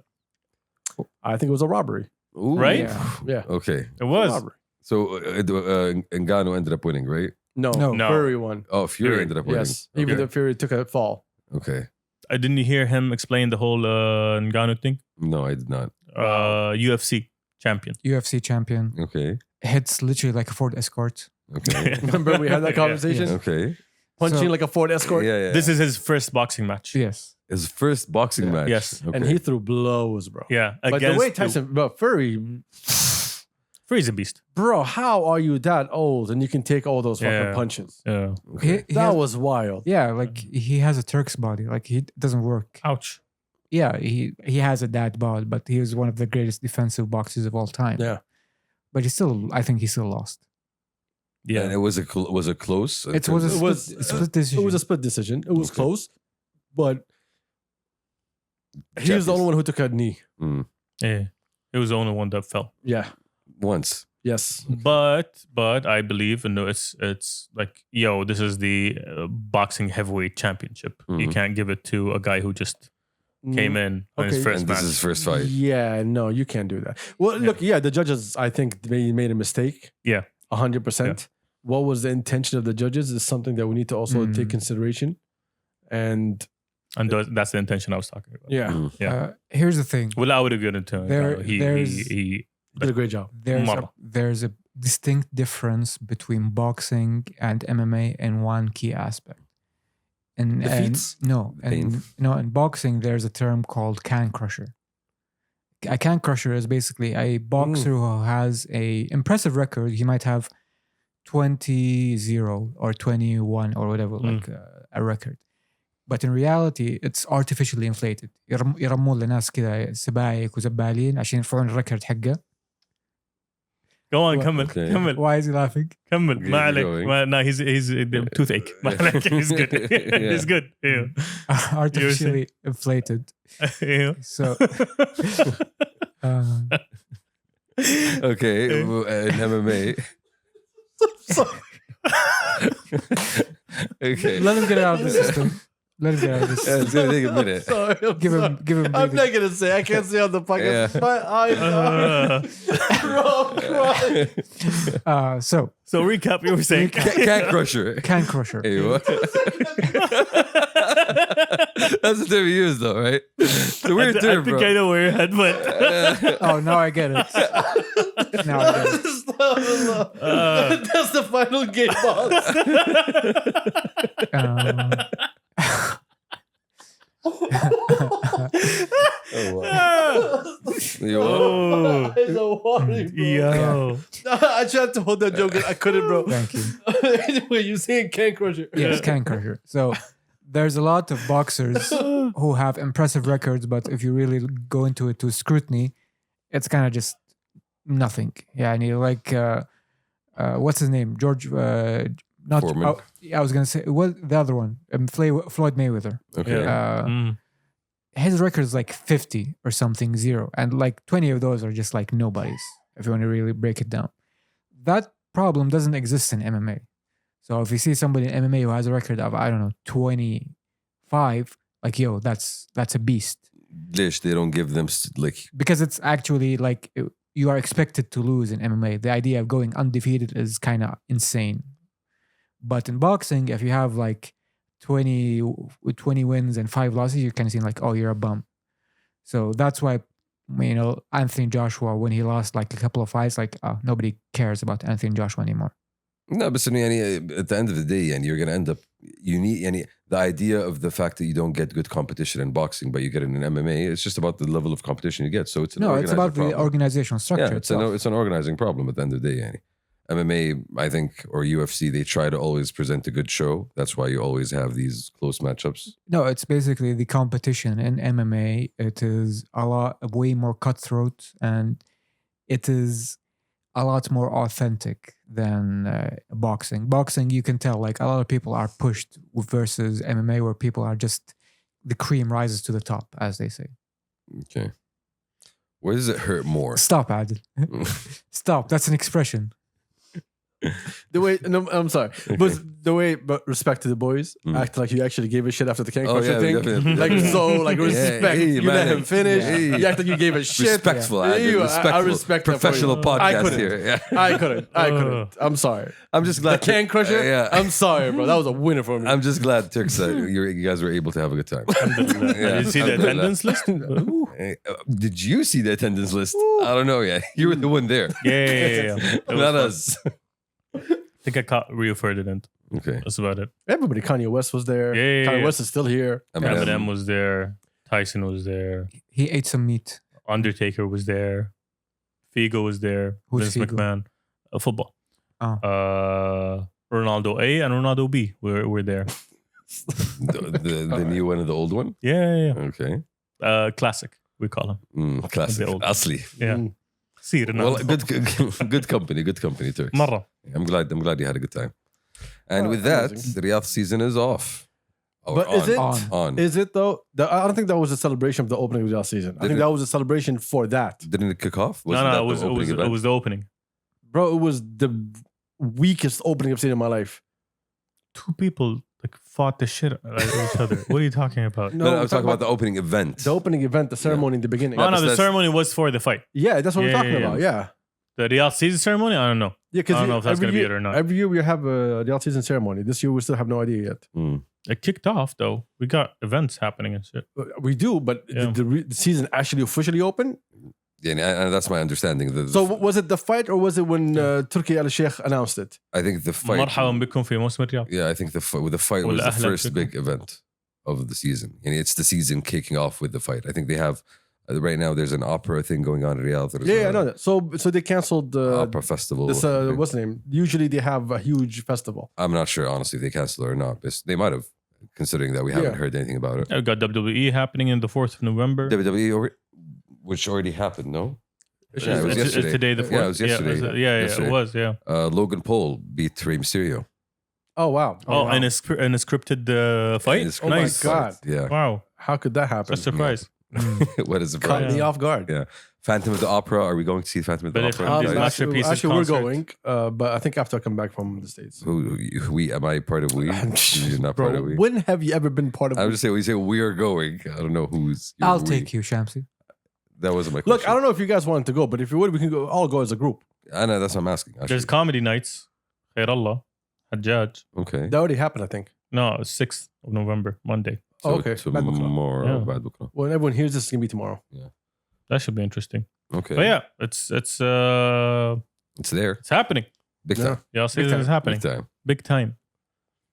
S2: I think it was a robbery.
S3: Ooh.
S4: Right?
S1: Yeah.
S2: Yeah.
S3: Okay.
S4: It was.
S2: Robbery.
S3: So Ngannou ended up winning, right?
S2: No.
S1: No.
S4: No.
S2: Fury won.
S3: Oh, Fury
S4: Fury.
S3: ended up winning.
S2: Yes. Even though Fury took a fall.
S3: Okay.
S4: I didn't hear him explain the whole Ngannou thing.
S3: No, I did not.
S4: UFC champion.
S1: UFC champion.
S3: Okay.
S1: Hits literally like a Ford Escort.
S3: Okay.
S2: Remember we had that conversation?
S3: Okay.
S2: Punching
S1: So-
S2: like a Ford Escort.
S3: Yeah, yeah.
S4: This is his first boxing match.
S1: Yes.
S3: his first boxing
S2: Yeah.
S3: match.
S4: Yes.
S3: Okay.
S2: And he threw blows, bro.
S4: Yeah.
S2: But the
S4: against
S2: way Tyson, but Fury,
S4: Fury's a beast.
S2: bro, how are you that old and you can take all those fucking
S4: Yeah.
S2: punches?
S4: Yeah.
S1: He
S2: That
S1: has-
S2: was wild.
S1: yeah, like he has a Turk's body. Like he doesn't work.
S4: Ouch.
S1: Yeah, he has a dad bod, but he was one of the greatest defensive boxers of all time.
S2: Yeah.
S1: But I think he still lost.
S4: Yeah.
S3: And it was a close.
S1: It was a
S2: It was-
S1: split decision.
S2: It was a split decision. It was
S3: Okay.
S2: close, but he was the only one who took a knee.
S3: Mm.
S4: Yeah. He was the only one that fell.
S2: Yeah.
S3: Once.
S2: Yes.
S4: But I believe, and it's like, yo, this is the boxing heavyweight championship. You
S3: Mhm.
S4: can't give it to a guy who just came in on his
S2: Okay.
S4: first
S3: And
S4: match.
S3: this is his first fight.
S2: Yeah, no, you can't do that. Well, look, yeah, the judges, I think they made a mistake.
S4: Yeah.
S2: 100%. What was the intention of the judges is something that we need to also
S1: Mm.
S2: take consideration. And
S4: And that's the intention I was talking about.
S2: yeah,
S3: Mm.
S4: Yeah.
S1: Here's the thing.
S4: Well, I would have given it to him.
S1: There's-
S4: He
S2: did a great job.
S4: Mama.
S1: There's a distinct difference between boxing and MMA in one key aspect. And,
S2: The
S1: and
S2: feats?
S1: no,
S3: Pain.
S1: in boxing there's a term called can crusher. A can crusher is basically a boxer who has a impressive record. He might have 20-0 or 21 or whatever, like a record. But in reality, it's artificially inflated. يرمون لناس كذا سبايك وزبالين عشان يرفعون الريكورد حقه.
S4: Go on,
S1: What?
S4: كمل
S3: Okay.
S4: كمل
S1: Why is he laughing?
S4: كمل
S3: Keep
S4: ما عليك
S3: going.
S4: no he's toothache ما عليك he's good he's good ايوه
S1: Artificially inflated.
S4: ايوه
S1: So, uh,
S3: Okay, in MMA. Okay.
S1: let him get it out of the system. Let him get out of the
S3: Yeah,
S1: system.
S3: it's gonna take a minute.
S2: Sorry, I'm
S1: Give
S2: sorry.
S1: him.
S2: I'm
S1: breathing.
S2: not gonna say. I can't say on the podcast.
S3: Yeah.
S2: My eyes are bro, crying.
S1: So
S4: recap you were saying
S3: Cat crusher.
S1: can crusher.
S3: Hey, what? That's the term you use, though, right? It's a weird
S4: I
S3: term,
S4: think
S3: bro.
S4: I know where your head went
S1: Oh, now I get it. Now I get it.
S2: That's the final game boss.
S3: Oh, wow. You what?
S4: oh
S2: Eyes are watering, bro.
S4: yo
S2: I tried to hold that joke, I couldn't, bro.
S1: Thank you.
S2: Anyway, you saying Can Crusher?
S1: Yes, can crusher. So there's a lot of boxers who have impressive records, but if you really go into it to scrutiny, it's kind of just nothing. Yeah, and you like what's his name? George not
S3: Foreman.
S1: oh, I was gonna say what the other one, Floyd Mayweather.
S3: Okay.
S4: Yeah.
S1: His record is like 50 or something, 0, and like 20 of those are just like nobodies. If you want to really break it down, that problem doesn't exist in MMA. So if you see somebody in MMA who has a record of, I don't know, 25, like, yo, that's a beast.
S3: Lish, they don't give them like.
S1: Because it's actually like you are expected to lose in MMA. The idea of going undefeated is kind of insane. But in boxing, if you have like 20 wins and 5 losses, you kind of seem like, oh, you're a bum. So that's why, you know, Anthony Joshua, when he lost like a couple of fights, like, oh, nobody cares about Anthony Joshua anymore.
S3: No, but at the end of the day, and you're gonna end up. You need the idea of the fact that you don't get good competition in boxing, but you get it in MMA. It's just about the level of competition you get. So it's
S1: It's about the organizational structure.
S3: Yeah,
S1: itself.
S3: it's an organizing problem at the end of the day. Yani. MMA, I think, or UFC, they try to always present a good show. That's why you always have these close matchups.
S1: No, it's basically the competition in MMA. It is way more cutthroat, and it is a lot more authentic than boxing. Boxing, you can tell, like, a lot of people are pushed versus MMA, where people are just, the cream rises to the top, as they say.
S3: Okay. Where does it hurt more?
S1: Stop, Adil. Stop. That's an expression.
S2: The way, no, I'm sorry, but the way, but respect to the boys, act like you actually gave a shit after the Can Crusher thing.
S3: definitely.
S2: Like, so, like, respect.
S3: hey,
S2: you let
S3: man.
S2: him finish.
S3: Yeah.
S2: You act like you gave a shit.
S3: Respectful,
S2: Yeah.
S3: Adil,
S2: You-
S3: respectful.
S2: I respect that for
S3: Professional
S2: you.
S3: podcast
S2: I couldn't.
S3: here. Yeah.
S2: I couldn't. I'm sorry.
S3: I'm just
S2: The
S3: glad.
S2: Can Crusher?
S3: Yeah.
S2: I'm sorry, bro. That was a winner for me.
S3: I'm just glad, Turks, you guys were able to have a good time.
S4: Did you see the attendance list?
S3: Hey, did you see the attendance list? I don't know yet. You were the one there.
S4: Yeah. It was
S3: Not
S4: fun.
S3: us.
S4: I think I caught Rio Ferdinand.
S3: Okay.
S4: That's about it.
S2: Everybody, Kanye West was there.
S4: Yeah.
S2: Kanye West is still here.
S4: Eminem was there. Tyson was there.
S1: He ate some meat.
S4: Undertaker was there. Figo was there.
S1: Who's
S4: Vince
S1: Figo?
S4: McMahon. Football.
S1: Oh.
S4: Ronaldo A and Ronaldo B were there.
S3: The new one and the old one?
S4: Yeah.
S3: Okay.
S4: Classic, we call him.
S3: Classic.
S4: The old-
S3: Asli.
S4: Yeah.
S2: Mm.
S4: See,
S3: Well,
S4: Ronaldo.
S3: good company, Turks.
S4: مرة.
S3: I'm glad you had a good time. And
S2: Oh,
S3: with that,
S2: amazing.
S3: the Riyadh season is off. Or
S2: But is it-
S3: on?
S2: Is it though? I don't think that was a celebration of the opening of the season. I
S3: Did
S2: think
S3: it-
S2: that was a celebration for that.
S3: Didn't it kick off?
S4: No,
S3: Wasn't that
S4: it was
S3: the opening event?
S4: it was the opening.
S2: Bro, it was the weakest opening I've seen in my life.
S4: 2 people like fought the shit out of each other. What are you talking about?
S3: No, I'm talking about the opening event.
S2: the opening event, the ceremony in the beginning.
S4: Oh no,
S3: but
S4: the
S3: that's-
S4: ceremony was for the fight.
S2: Yeah, that's what we're
S4: Yeah,
S2: talking
S4: yeah,
S2: about. Yeah.
S4: The Riyadh season ceremony, I don't know.
S2: Yeah,
S4: I don't know if that's
S2: every
S4: gonna be
S2: year-
S4: it or not.
S2: Every year we have the all-season ceremony. This year we still have no idea yet.
S3: Mm.
S4: It kicked off though. We got events happening and shit.
S2: We do, but
S4: Yeah.
S2: the season actually officially opened.
S3: Yeah, and that's my understanding.
S2: So was it the fight or was it when Turkey Al Sheikh announced it?
S3: I think the fight.
S4: مرحبا بكم في موسم الرياض.
S3: Yeah, I think the fight was the
S4: والأهلا
S3: first
S4: بكم.
S3: big event of the season. And it's the season kicking off with the fight. I think they have right now. There's an opera thing going on in Riyadh. There's
S2: Yeah, I
S3: a
S2: know that. So they canceled
S3: opera festival.
S2: this. What's the name? Usually they have a huge festival.
S3: I'm not sure honestly if they cancel it or not. But they might have, considering that we haven't
S2: Yeah.
S3: heard anything about it.
S4: We got WWE happening in the 4th of November.
S3: WWE, which already happened, no? Yeah, it was
S4: It's
S3: yesterday.
S4: today the 4th.
S3: Yeah, it was yesterday.
S4: Yeah,
S3: Yesterday.
S4: it was. Yeah.
S3: Logan Paul beat Rey Mysterio.
S2: Oh wow.
S4: Oh,
S2: wow.
S4: and a scripted fight.
S3: In his
S2: Oh my
S4: Nice.
S2: God.
S3: Yeah.
S4: Wow.
S2: How could that happen?
S4: Such a surprise.
S3: What is the
S2: Caught
S3: price?
S2: me off guard.
S3: Yeah. Phantom of the Opera. Are we going to see Phantom of the
S4: But if
S3: Opera?
S4: I'm
S3: guys?
S4: these masterpieces
S2: Actually, we're
S4: concert.
S2: going, but I think after I come back from the States.
S3: Who we? Am I part of we? You're not part
S2: Bro,
S3: of we.
S2: when have you ever been part of
S3: I would just say we say we are going. I don't know who's.
S1: I'll
S3: we.
S1: take you, Shamsi.
S3: That wasn't my question.
S2: Look, I don't know if you guys wanted to go, but if you would, we can go. All go as a group.
S3: I know that's what I'm asking.
S4: There's
S3: Actually.
S4: comedy nights. Khair Allah. Hajjaj.
S3: Okay.
S2: That already happened, I think.
S4: No, 6th of November, Monday.
S2: Oh, okay. Bad book club.
S3: More
S4: Yeah.
S3: bad book club.
S2: When everyone hears this, it's gonna be tomorrow.
S4: That should be interesting.
S3: Okay.
S4: But yeah, it's
S3: It's there.
S4: it's happening.
S3: Big
S2: Yeah.
S3: time.
S4: Y'all see
S2: Big
S4: this is
S2: time.
S4: happening.
S3: Big time.
S4: Big time.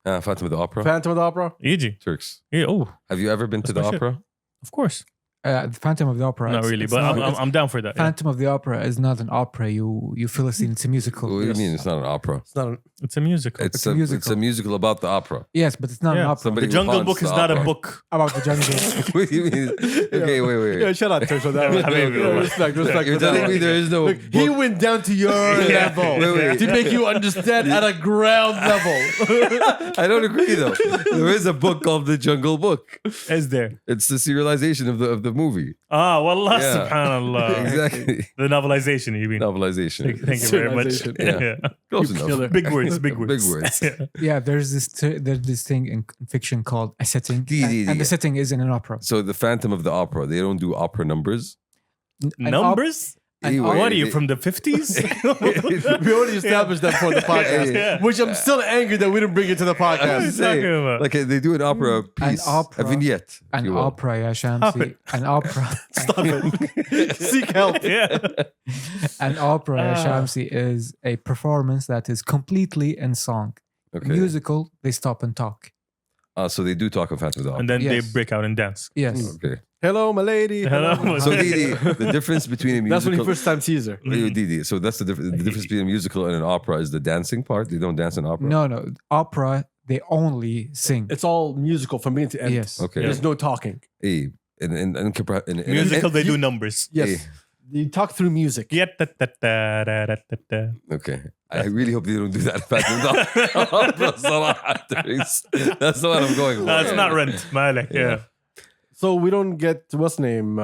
S3: Phantom of the Opera.
S2: Phantom of the Opera.
S4: Easy.
S3: Turks.
S4: Yeah, oh,
S3: Have you ever been to
S4: That's
S3: the
S4: my shit.
S3: opera?
S4: of course.
S1: The Phantom of the Opera.
S4: Not
S1: it's-
S4: really,
S1: it's
S4: but
S1: not-
S4: I'm down for that. Yeah.
S1: Phantom of the Opera is not an opera. You Philistine, it's a musical.
S3: What do you
S2: Yes.
S3: mean? It's not an opera.
S2: It's not.
S4: It's a musical.
S3: It's
S1: a
S3: a
S1: musical.
S3: It's a musical about the opera.
S1: Yes, but it's not an
S4: Yeah.
S1: opera.
S3: Somebody
S4: The
S3: who
S4: Jungle
S3: haunts
S4: Book is
S3: the
S4: not a
S3: opera.
S4: book.
S1: About the jungle.
S3: What do you mean? Okay, wait.
S2: Yeah, shout out to for that.
S4: Habibi,
S2: Yeah,
S4: wallah.
S2: respect
S3: You're
S2: for that
S3: telling
S2: one.
S3: me there is no
S2: Look, he
S3: book?
S2: went down to your level
S3: Wait.
S2: to make you understand at a ground level.
S3: I don't agree though. There is a book called The Jungle Book.
S4: Is there?
S3: It's the serialization of the movie.
S4: Ah, wallah,
S3: Yeah.
S4: subhanallah.
S3: Exactly.
S4: The novelization, you mean?
S3: Novelization.
S4: Thank you very much.
S2: Serialization.
S3: Yeah. Close enough.
S2: killer.
S4: Big words, big words.
S3: Big words.
S4: Yeah.
S1: Yeah, there's this thing in fiction called a setting,
S3: Yeah.
S1: and the setting is in an opera.
S3: So the Phantom of the Opera, they don't do opera numbers.
S1: An
S4: Numbers?
S3: Anyway,
S4: What are you from the 50s?
S2: We already established that for the podcast,
S4: Yeah.
S2: which I'm still angry that we didn't bring it to the
S3: I was
S2: podcast.
S3: just saying,
S4: talking about?
S3: like they do an opera piece,
S1: opera.
S3: a vignette. if
S1: An
S3: you will.
S1: opera, yeah,
S4: Stop
S1: Shamsi.
S4: it.
S1: An opera.
S2: Stop it. Seek help.
S4: yeah.
S1: An opera, yeah,
S4: Ah.
S1: Shamsi, is a performance that is completely in song.
S3: Okay.
S1: Musical, they stop and talk.
S3: So they do talk of Phantom of the Opera.
S4: And then
S1: Yes.
S4: they break out and dance.
S1: Yes.
S3: Okay.
S2: Hello, my lady.
S4: Hello.
S3: So the difference between a musical.
S2: That's when he first time sees her.
S3: Yo, Didi. So that's the difference between a musical and an opera is the dancing part. They don't dance in opera.
S1: No. Opera, they only sing.
S2: It's all musical from beginning to end.
S1: Yes.
S3: Okay.
S2: There's no talking.
S3: Hey, in
S4: Musical, they do numbers.
S2: Yes.
S3: Hey.
S2: You talk through music.
S4: Yeah, da-da-da-da-da-da.
S3: Okay. I really hope they don't do that. That's not what I'm going for.
S4: That's not rent, Malek. Yeah.
S2: So we don't get what's name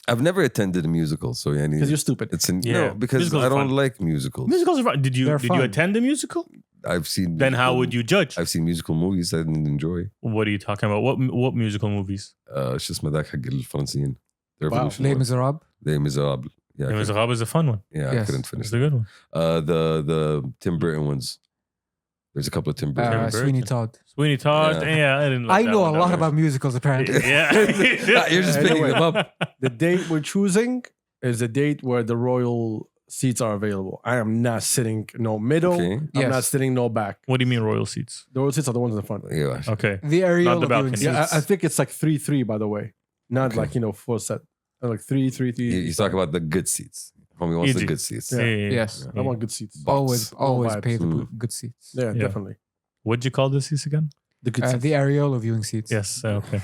S3: I've never attended a musical, so yeah,
S2: because you're stupid.
S3: it's in,
S4: Yeah.
S3: no, because
S4: Musicals
S3: I
S4: are
S3: don't
S4: fun.
S3: like musicals.
S4: Musicals are fun. Did you
S1: They're
S4: did you
S1: fun.
S4: attend a musical?
S3: I've seen.
S4: Then how
S3: musical-
S4: would you judge?
S3: I've seen musical movies I didn't enjoy.
S4: What are you talking about? What musical movies?
S3: شو اسمه ذاك حق الفرنسيين. The
S2: Wow.
S3: Revolution
S1: Les
S3: one.
S1: Miserables.
S3: Les Miserables. Yeah, I
S4: Les
S3: couldn't-
S4: Miserables is a fun one.
S3: yeah, I
S1: Yes.
S3: couldn't finish
S4: It's
S3: it.
S4: a good one.
S3: The Tim Burton ones. There's a couple of Tim Burton.
S4: Tim
S3: ones.
S1: Sweeney
S4: Burton.
S1: Todd.
S4: Sweeney Todd.
S3: Yeah.
S4: Yeah, I didn't. Like
S1: I
S4: that
S1: know
S4: one
S1: a
S4: that
S1: lot
S4: much.
S1: about musicals, apparently.
S4: Yeah.
S3: You're just picking
S2: Anyway.
S3: them up.
S2: The date we're choosing is a date where the royal seats are available. I am not sitting no middle.
S3: Okay.
S2: I'm
S1: Yes.
S2: not sitting no back.
S4: What do you mean royal seats?
S2: The royal seats are the ones in the front.
S3: Yeah.
S4: Okay.
S1: The areola
S4: Not the
S1: viewing
S4: balcony.
S1: seats.
S2: Yeah, I think it's like 3-3 by the way. Not
S3: Okay.
S2: like, full set. Like 3-3-3.
S3: He's talking about the good seats. Homie wants the
S4: Easy.
S3: good seats.
S2: Yeah.
S1: Yes.
S2: I want good seats.
S1: Always
S2: vibes.
S1: pay the
S3: Mm.
S1: good seats.
S2: Yeah,
S4: Yeah.
S2: definitely.
S4: What'd you call the seats again?
S2: The good seats.
S1: The areola viewing seats.
S4: Yes. Okay.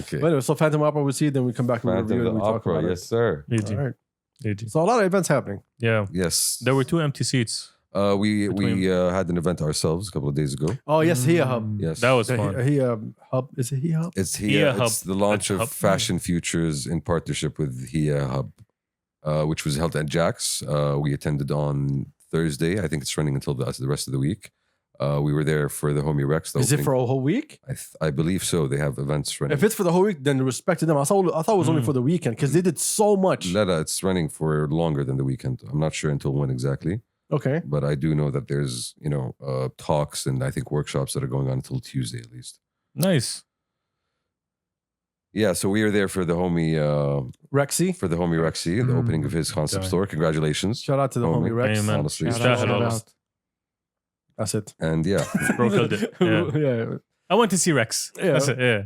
S3: Okay.
S2: But anyway, so Phantom Opera we see, then we come back and
S3: Phantom
S2: review
S3: of
S2: and
S3: the
S2: we talk
S3: Opera.
S2: about
S3: Yes, sir.
S4: Easy.
S2: All right.
S4: Easy.
S2: So a lot of events happening.
S4: Yeah.
S3: Yes.
S4: There were 2 empty seats.
S3: We
S4: Between-
S3: had an event ourselves a couple of days ago.
S2: Oh yes, Here Hub.
S3: Yes.
S4: That was
S2: The
S4: fun.
S2: Here Hub. Is it Here Hub?
S3: It's
S4: Hia
S3: Hia.
S4: Hub.
S3: It's the launch
S4: That's
S3: of
S4: Hub.
S3: Fashion Futures in partnership with Hia Hub, which was held at Jack's. We attended on Thursday. I think it's running until the rest of the week. We were there for the Homie Rex. the
S2: Is it
S3: opening-
S2: for a whole week?
S3: I believe so. They have events running.
S2: If it's for the whole week, then respect to them. I thought it was only
S4: Mm.
S2: for the weekend because they did so much.
S3: Leda, it's running for longer than the weekend. I'm not sure until when exactly,
S2: Okay.
S3: but I do know that there's talks and I think workshops that are going on until Tuesday at least.
S4: Nice.
S3: Yeah, so we are there for the homie
S2: Rexy.
S3: Rexy, the opening of his concept
S4: Okay.
S3: store. Congratulations.
S2: Shout out to the homie Rex.
S4: Amen.
S3: Honestly.
S1: Shout
S4: Shout
S1: out,
S4: out.
S1: shout out.
S2: That's it.
S3: And yeah,
S4: Bro killed it. Yeah.
S2: yeah.
S4: I went to see Rex.
S2: Yeah.
S4: That's it. Yeah.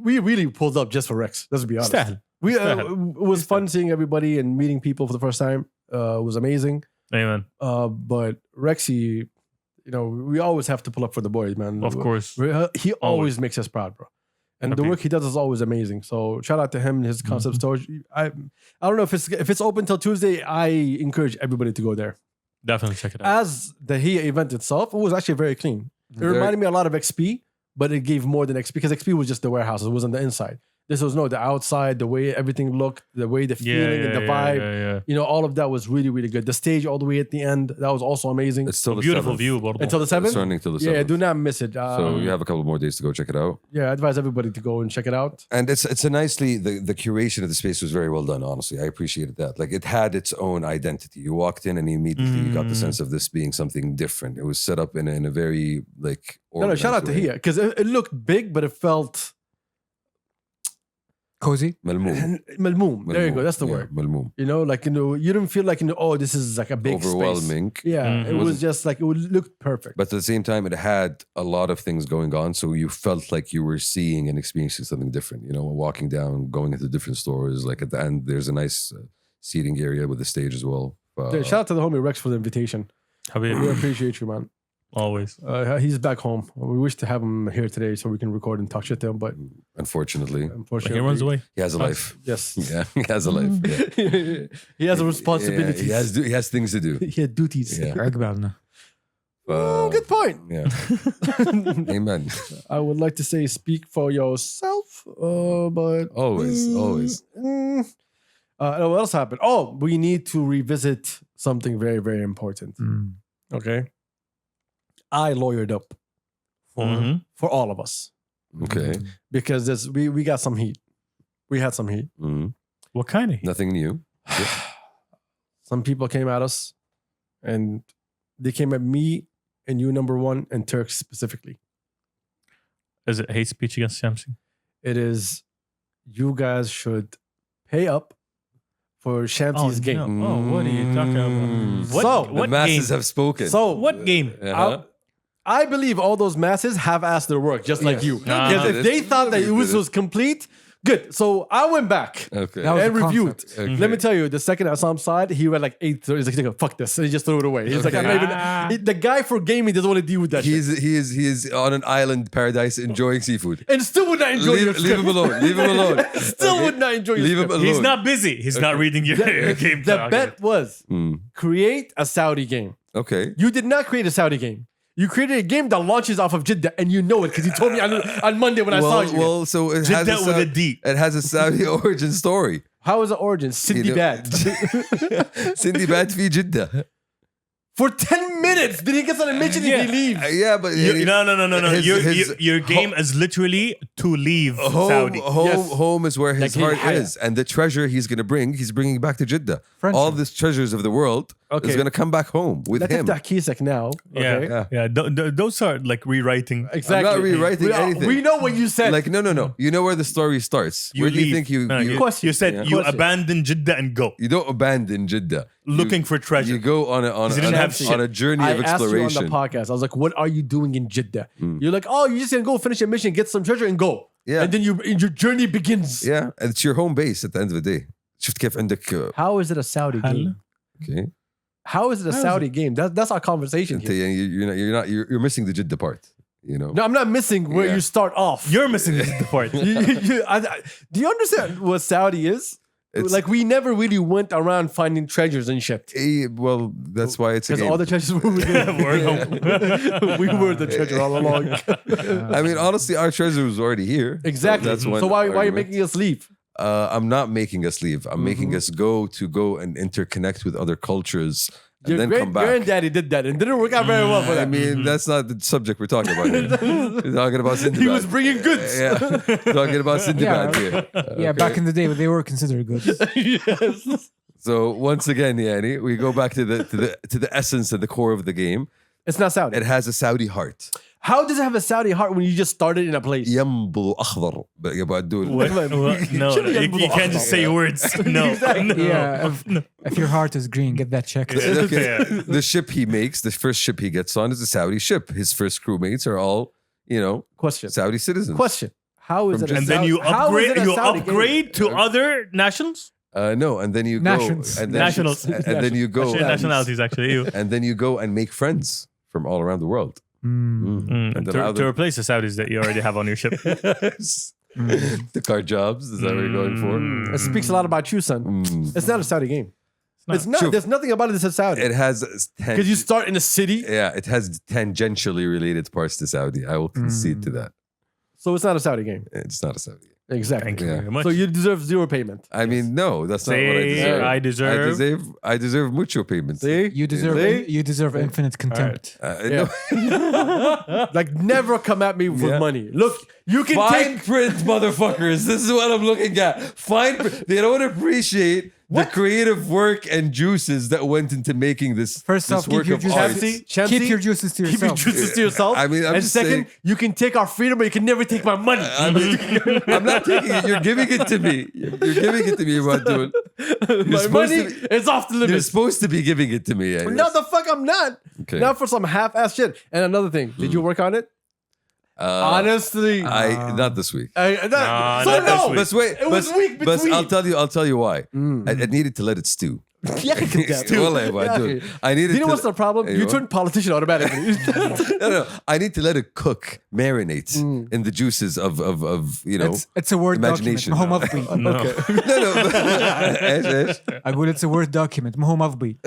S2: We really pulled up just for Rex. Let's be honest.
S4: Style.
S2: It was fun seeing everybody and meeting people for the first time. It was amazing.
S4: Amen.
S2: But Rexy, we always have to pull up for the boys, man.
S4: Of course.
S2: He always makes us proud, bro. And the
S4: Okay.
S2: work he does is always amazing. So shout out to him and his concept
S1: Mm-hmm.
S2: stores. I don't know if it's open till Tuesday. I encourage everybody to go there.
S5: Definitely check it out.
S2: As the HIA event itself, it was actually very clean. It
S3: Very-
S2: reminded me a lot of XP, but it gave more than XP because XP was just the warehouse. It wasn't the inside. This was the outside, the way everything looked, the way the feeling and the vibe.
S5: Yeah.
S2: You know, all of that was really, really good. The stage all the way at the end, that was also amazing.
S3: It's still the
S5: Beautiful
S3: 7th.
S5: view برضو.
S2: Until the
S3: It's
S2: 7th?
S3: running till the 7th.
S2: Yeah, do not miss it.
S3: So you have a couple more days to go check it out.
S2: Yeah, I advise everybody to go and check it out.
S3: And it's a nicely the curation of the space was very well done. Honestly, I appreciated that. Like it had its own identity. You walked in and immediately you got the sense of this being something different. It was set up in a very like.
S2: No, shout out to
S3: organized way.
S2: HIA because it looked big, but it felt
S1: Cozy.
S3: Malmoom.
S2: malmoom. There you go. That's the
S3: Yeah,
S2: word.
S3: Malmoom.
S2: You know, like you didn't feel like oh, this is like a big space.
S3: Overwhelming.
S2: Yeah,
S5: Mhm.
S2: it was just like it looked perfect.
S3: But at the same time, it had a lot of things going on. So you felt like you were seeing and experiencing something different. You know, walking down, going into different stores. Like at the end, there's a nice seating area with the stage as well.
S2: Shout out to the homie Rex for the invitation. We
S5: حبيبي.
S2: appreciate you, man.
S5: Always.
S2: He's back home. We wish to have him here today so we can record and talk shit to him, but
S3: Unfortunately,
S5: But
S2: unfortunately,
S5: he runs away.
S3: he has a life.
S2: Yes,
S3: Yeah, he has a life. Yeah.
S2: he has a responsibility.
S3: Yeah, he has things to do.
S2: He had duties.
S3: Yeah.
S1: عقبالنا.
S2: Good point.
S3: Yeah. Amen.
S2: I would like to say speak for yourself, but
S3: Always.
S2: what else happened? Oh, we need to revisit something very, very important.
S1: Mm.
S2: Okay, I lawyered up
S5: Mhm.
S2: for all of us
S3: Okay.
S2: because we got some heat. We had some heat.
S3: Mhm.
S5: What kind of heat?
S3: Nothing new.
S2: Some people came at us, and they came at me and you, number one, and Turk specifically.
S5: Is it hate speech against Shamsi?
S2: It is you guys should pay up for Shamsi's game.
S5: No. Oh, what are you talking about? What,
S2: So,
S3: The
S5: what
S3: masses
S5: game?
S3: have spoken.
S2: So
S5: What game?
S3: Uh-huh.
S2: I believe all those masses have asked their work, just like
S1: Yes.
S2: you.
S5: Ah.
S2: Because if they thought that it was complete, good. So I went back
S3: Okay.
S1: That was
S2: and
S1: the
S2: reviewed.
S1: concept.
S3: Okay.
S2: Let me tell you, the second I saw him side, he read like 8. He's like, fuck this. And he just threw it away. He's like, I'm not even. The guy for gaming doesn't want to deal with that shit.
S3: He is on an island paradise enjoying seafood.
S2: And still would not enjoy your
S3: Leave him alone. Leave him alone.
S2: Still would not enjoy your
S3: Leave him
S2: script.
S3: alone.
S5: He's not busy. He's not reading your game.
S2: The bet was
S3: Mm.
S2: create a Saudi game.
S3: Okay.
S2: You did not create a Saudi game. You created a game that launches off of Jeddah, and you know it because you told me on Monday when I saw you.
S3: Well, so it has
S5: Jeddah with a
S3: Saudi-
S5: D.
S3: It has a Saudi origin story.
S2: How is the origin? Cindy Bad.
S3: Cindy Bad fi Jeddah.
S2: For 10 minutes, then he gets on a mission and he leaves.
S3: Yeah, but
S5: No.
S3: His
S5: Your game is literally to leave Saudi.
S2: Yes.
S3: Home is where his
S2: Like
S3: heart
S2: Haya.
S3: is, and the treasure he's going to bring, he's bringing back to Jeddah.
S1: Friendship.
S3: All these treasures of the world
S2: Okay.
S3: is going to come back home with
S2: Let's
S3: him.
S2: تفتح كيسك now. Okay?
S5: Yeah. Those are like rewriting.
S2: Exactly.
S3: I'm not rewriting
S2: we,
S3: anything.
S2: We know what you said.
S3: Like no. You know where the story starts.
S5: You
S3: where do you
S5: leave.
S3: think you
S5: No,
S3: you,
S2: Question.
S5: you said
S3: Yeah.
S5: you
S2: Question.
S5: abandon Jeddah and go
S3: you don't abandon Jeddah.
S5: looking for treasure.
S3: You go on
S5: He didn't have shit.
S3: a journey
S2: I
S3: of
S2: asked you on
S3: exploration.
S2: the podcast. I was like, what are you doing in Jeddah? You're like, oh, you're just going to go finish a mission, get some treasure and go.
S3: Yeah.
S2: And then your journey begins.
S3: Yeah, and it's your home base at the end of the day. شفت كيف عندك
S2: How is it a Saudi game?
S3: okay.
S2: How is it a
S5: How is
S2: Saudi game? That's our conversation
S3: أنت
S2: here.
S3: يعني you're missing the Jeddah part. You know.
S2: No, I'm not missing where
S3: Yeah.
S2: you start off.
S5: You're missing the part.
S2: Do you understand what Saudi is?
S3: It's-
S2: Like we never really went around finding treasures and shit.
S3: Well, that's why it's a
S2: Because
S3: game.
S2: all the treasures were within. We were the treasure all along.
S3: I mean, honestly, our treasure was already here.
S2: Exactly.
S3: that's
S2: So why are you making us leave?
S3: I'm not making us leave. I'm making us go and interconnect with other cultures and
S2: Your
S3: then come back.
S2: granddaddy did that and didn't work out very well for
S3: I
S2: that.
S3: mean, that's not the subject we're talking about here. We're talking about Sindibad.
S2: He was bringing goods.
S3: Yeah, talking about Sindibad
S1: Yeah.
S3: here.
S1: Yeah, back in the day, they were considered good.
S2: Yes.
S3: So once again, Yani, we go back to the essence and the core of the game.
S2: It's not Saudi.
S3: It has a Saudi heart.
S2: How does it have a Saudi heart when you just started in a place?
S3: ينبض أخضر. But
S5: What? No, you can't just say words. No. No.
S1: Yeah, if your heart is green, get that checked.
S3: Okay.
S5: Yeah.
S3: The ship he makes, the first ship he gets on is a Saudi ship.Is first crewmates are all,
S2: Question.
S3: Saudi citizens.
S2: Question. How is
S3: From
S2: it a
S5: And then
S2: Saudi-
S5: you
S2: how is it a Saudi game?
S5: upgrade to other nations?
S3: No, and then you
S1: Nations.
S3: go, and then,
S5: Nationals.
S3: and then you go,
S5: Nationalities, actually. You.
S3: and then you go and make friends from all around the world.
S1: Mm.
S3: And then
S5: To
S3: other-
S5: replace the Saudis that you already have on your ship.
S3: The car jobs, is that what you're going for?
S2: It speaks a lot about you, son. It's not a Saudi game. It's not.
S3: Sure.
S2: There's nothing about it that says Saudi.
S3: It has
S2: Because you start in a city,
S3: yeah, it has tangentially related parts to Saudi. I will concede to that.
S2: so it's not a Saudi game.
S3: It's not a Saudi game.
S2: Exactly.
S5: Thank you
S3: Yeah.
S5: very much.
S2: So you deserve zero payment.
S3: I mean, no, that's not what I
S5: Say,
S3: deserve.
S5: I deserve.
S3: I deserve mucho payment.
S2: See?
S1: You deserve
S2: See?
S1: you deserve infinite contempt.
S3: No.
S2: Like never come at me with
S3: Yeah.
S2: money. Look, you can
S3: Fine
S2: take.
S3: print, motherfuckers. This is what I'm looking at. Fine print. They don't appreciate the creative work and juices that went into making this,
S1: First
S3: this
S1: off, keep
S3: work
S1: your
S3: of
S1: juices,
S3: art.
S2: Shamsi,
S1: keep your juices to
S2: Keep your
S1: yourself.
S2: juices to yourself.
S3: I mean, I'm
S2: and
S3: just
S2: second,
S3: saying-
S2: you can take our freedom, but you can never take my money.
S3: I mean, I'm not taking it. You're giving it to me. You're giving it to me, Abdul.
S2: my
S3: supposed
S2: money
S3: to
S2: is off the
S3: You're
S2: limits.
S3: supposed to be giving it to me.
S2: No, the fuck, I'm not.
S3: Okay.
S2: Not for some half-ass shit. And another thing, did you work on it? Honestly,
S3: Not this week.
S2: so
S5: not this
S2: no.
S5: week.
S3: But wait,
S2: It was week
S3: but
S2: between.
S3: I'll tell you why. I needed to let it stew.
S2: Yeah,
S3: Wallah, Abdul. I needed
S2: you know
S3: to,
S2: what's the problem? You
S3: Aywa.
S2: turn politician automatically.
S3: no. I need to let it cook, marinate in the juices of you know.
S1: It's a word
S3: Imagination.
S1: document. ما هو مفضي.
S5: No.
S3: إيش؟
S1: أقول it's a word document. ما هو مفضي.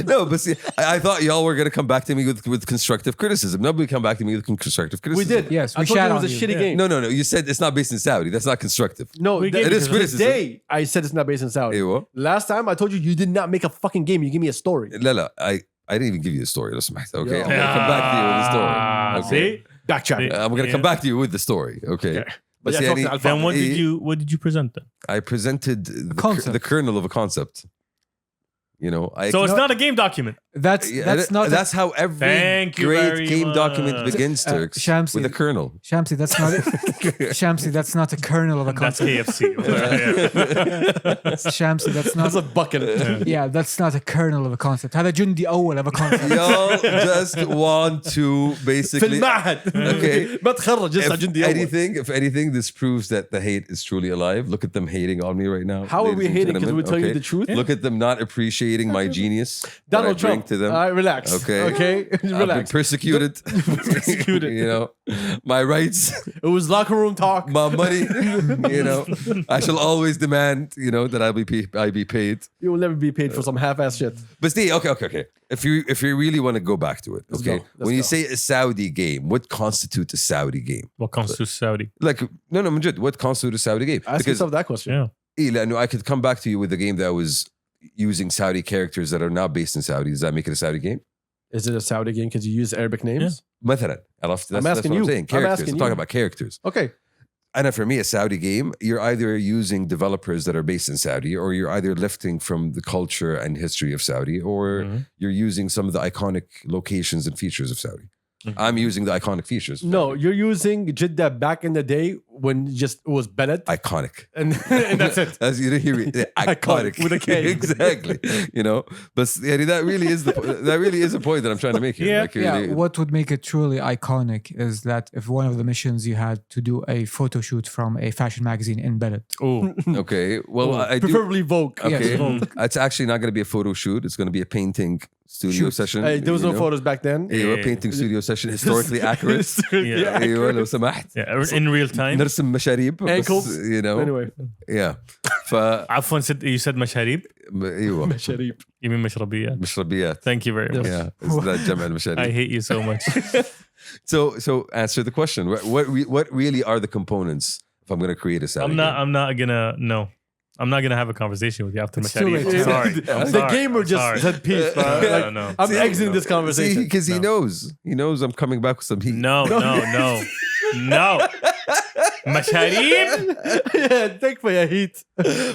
S3: No, but see, I thought y'all were gonna come back to me with constructive criticism. Nobody come back to me with constructive
S2: we
S3: criticism.
S2: did.
S1: Yes,
S2: I
S1: we
S2: told you
S1: shat
S2: it was a
S1: on you.
S2: shitty game.
S3: No. You said it's not based in Saudi. That's not constructive.
S2: No,
S5: We gave
S3: It is criticism.
S2: Today, I said it's not based in Saudi.
S3: Aywa.
S2: Last time, I told you you did not make a fucking game. You give me a story.
S3: لا, I didn't even give you the story. Listen, okay,
S2: Yeah.
S3: I'm gonna come back to you with the story.
S5: Ah,
S3: Okay.
S5: See?
S2: Backtrack.
S3: I'm gonna come back to you with the story. Okay. But
S2: Yeah,
S3: see,
S2: talk
S3: I
S2: to
S3: need-
S2: Alpha.
S5: Then what did you present then?
S3: I presented
S1: concept.
S3: the kernel of a concept. You know,
S5: So it's not a game document.
S1: That's not.
S3: That's how every
S5: Thank you
S3: great
S5: very
S3: game
S5: much.
S3: document begins, Turks,
S1: Shamsi.
S3: with a kernel.
S1: Shamsi, that's not. Shamsi, that's not a kernel of a
S5: That's
S1: concept.
S5: KFC. Yeah.
S1: Shamsi, that's not.
S2: That's a bucket.
S1: Yeah, that's not a kernel of a concept. هذا جندي أول of a concept.
S3: Y'all just want to
S2: في
S3: basically.
S2: المعهد.
S3: Okay.
S2: ما تخرج لسه جندي أول.
S3: If anything, this proves that the hate is truly alive. Look at them hating on me right now.
S2: How are we
S3: ladies and
S2: hating? 'Cause
S3: gentlemen,
S2: we tell you the truth?
S3: Look at them not appreciating my genius. that I
S2: Donald
S3: bring
S2: Trump.
S3: to them.
S2: All right, relax.
S3: Okay.
S2: Okay.
S3: I've been
S2: Relax.
S3: persecuted.
S2: Persecuted.
S3: You know, my rights,
S2: It was locker room talk.
S3: my money. You know, I shall always demand. You know that I be paid.
S2: You will never be paid for some half-ass shit.
S3: But Steve, okay. If you really want to go back to it, okay.
S2: go. Let's
S3: When you
S2: go.
S3: say a Saudi game, what constitutes a Saudi game?
S5: What constitutes Saudi?
S3: Like no, Majid, what constitutes a Saudi game?
S2: Ask yourself that question.
S5: Yeah.
S3: لأنه I could come back to you with a game that was using Saudi characters that are not based in Saudi. Does that make it a Saudi game?
S2: Is it a Saudi game because you use Arabic names?
S3: مثلا عرفت? That's
S2: asking
S3: what
S2: you.
S3: I'm saying.
S2: I'm
S3: Characters.
S2: asking
S3: I'm talking
S2: you.
S3: about characters.
S2: Okay.
S3: And for me, a Saudi game, you're either using developers that are based in Saudi, or you're either lifting from the culture and history of Saudi, or you're using some of the iconic locations and features of Saudi. I'm using the iconic features. of
S2: No,
S3: Saudi.
S2: you're using Jeddah back in the day when just it was Bennett.
S3: Iconic.
S2: And that's it.
S3: As you didn't hear me. Iconic.
S2: With a K.
S3: Exactly. You know, but that really is a point that I'm trying to make here.
S5: Yeah.
S3: Like, really,
S1: Yeah, what would make it truly iconic is that if one of the missions you had to do a photo shoot from a fashion magazine in Beirut.
S5: Oh,
S3: Okay. Well, I do.
S2: Preferably Vogue.
S3: Okay.
S1: Yes, Vogue.
S3: It's actually not going to be a photo shoot. It's going to be a painting studio
S1: Shoot.
S3: session.
S2: Hey, there was
S3: you
S2: no
S3: know.
S2: photos back then.
S3: ايوه painting studio session historically accurate.
S5: Yeah.
S3: ايوه لو سمحت.
S5: yeah. In real time.
S3: نرسم مشاريب بس,
S2: Ankles.
S3: you know.
S2: Anyway,
S3: Yeah. ف
S5: عفوا you said مشاريب.
S3: ايوه
S2: Sharif.
S5: You mean مشربيات.
S3: مشربيات.
S5: Thank you very much.
S3: Yeah. It's that جمع
S5: I
S3: المشاريب.
S5: hate you so much.
S3: So answer the question. What really are the components if I'm going to create a Saudi
S5: I'm not gonna have a conversation with you after
S1: It's too
S5: مشاريب.
S1: late.
S5: I'm sorry. I'm
S2: The
S5: sorry.
S2: gamer
S5: I'm
S2: just
S5: sorry.
S2: said peace. bro. Like,
S5: no.
S2: I'm exiting this conversation.
S3: See, because he knows I'm coming back with some heat.
S5: No. مشاريب.
S2: Yeah, thank for your heat.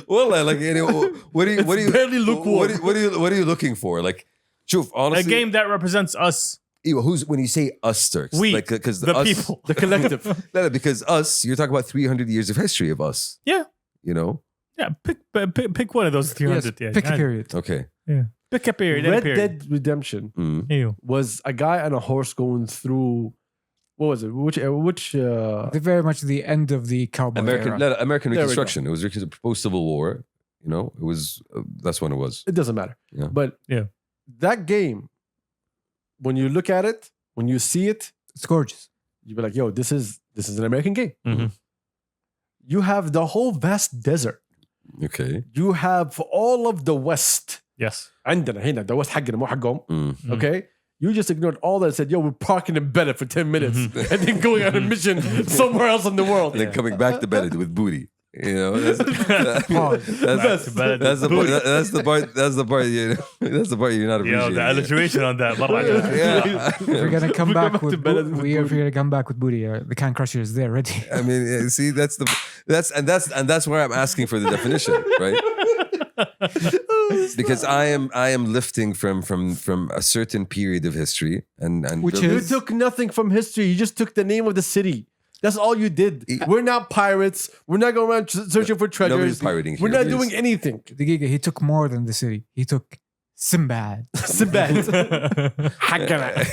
S3: Well, like, you know, what do you
S2: barely lukewarm.
S3: what are you looking for? Like, شوف,
S5: A
S3: honestly,
S5: game that represents us.
S3: who's when you say us Turks,
S5: We,
S3: like because
S5: the
S3: us,
S5: people.
S2: The collective.
S3: No, because us, you're talking about 300 years of history of us.
S5: Yeah.
S3: You know.
S5: Yeah, pick one of those 300.
S1: Yes,
S5: yeah,
S1: pick a period.
S3: Okay.
S5: Pick a period. any
S2: Red
S5: period.
S2: Dead Redemption
S3: Mm.
S5: Ew.
S2: was a guy on a horse going through. What was it? Which
S1: Very much the end of the cowboy
S3: American
S1: era.
S3: American
S2: There we go.
S3: Reconstruction. It was post Civil War. You know, it was that's when it was.
S2: It doesn't matter.
S3: Yeah.
S2: But
S5: Yeah.
S2: that game, when you look at it, when you see it,
S1: It's gorgeous.
S2: you'll be like, "Yo, this is an American game."
S5: Mhm.
S2: You have the whole vast desert.
S3: Okay.
S2: You have all of the West.
S4: Yes.
S2: عندنا هنا the West حقنا مو حقهم.
S3: Mm.
S2: Okay. You just ignored all that and said, yo, we're parking in Bennett for 10 minutes and then going on a mission somewhere else in the world.
S3: And then coming back to Bennett with booty. You know, that's the part you're not
S4: Yo,
S3: appreciating.
S4: the alliteration on that.
S3: Yeah.
S1: If we're gonna come
S2: We're
S1: back
S2: going
S1: with
S2: to bed with
S1: if we're gonna come back with booty, the can crusher is there ready.
S3: I mean, see, that's where I'm asking for the definition, right? Because I am lifting from a certain period of history and
S1: Which
S2: You
S1: is-
S2: took nothing from history. You just took the name of the city. That's all you did. We're not pirates. We're not going around searching for treasures.
S3: Nobody's pirating
S2: We're
S3: here,
S2: not
S3: please.
S2: doing anything.
S1: The Giga, he took more than the city. He took Sinbad.
S2: Sinbad. حقنا.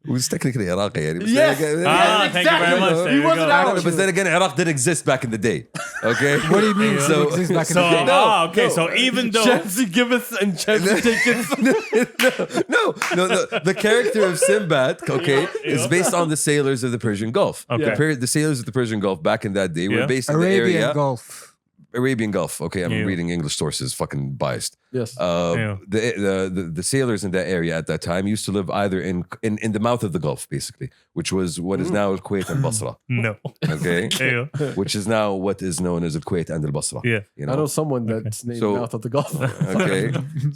S3: who's technically Iraqi. يعني. But
S2: Yes.
S3: then again-
S4: Ah, thank you very much. There
S2: He
S4: you
S2: wasn't
S4: go.
S2: ours.
S3: But then again, Iraq didn't exist back in the day. Okay.
S1: What do you mean?
S3: So-
S1: it exists back in
S4: So,
S1: the day?
S4: okay. So even though
S2: Chancey giveth and Chancey taketh.
S3: no. The character of Sinbad, okay, is based on the sailors of the Persian Gulf.
S4: Okay.
S3: The sailors of the Persian Gulf back in that day were
S4: Yeah.
S3: based in the
S1: Arabian
S3: area.
S1: Gulf.
S3: Arabian Gulf. Okay, I'm
S4: Yeah.
S3: reading English sources. Fucking biased.
S2: Yes.
S4: Yeah.
S3: The sailors in that area at that time used to live either in the mouth of the Gulf, basically, which was what is now Al Kuwait and Basra.
S4: no.
S3: Okay,
S4: Yeah.
S3: which is now what is known as Al Kuwait and Al Basra.
S4: Yeah.
S3: You
S2: I know someone that's named
S3: So-
S2: Mouth of the Gulf.
S3: Okay.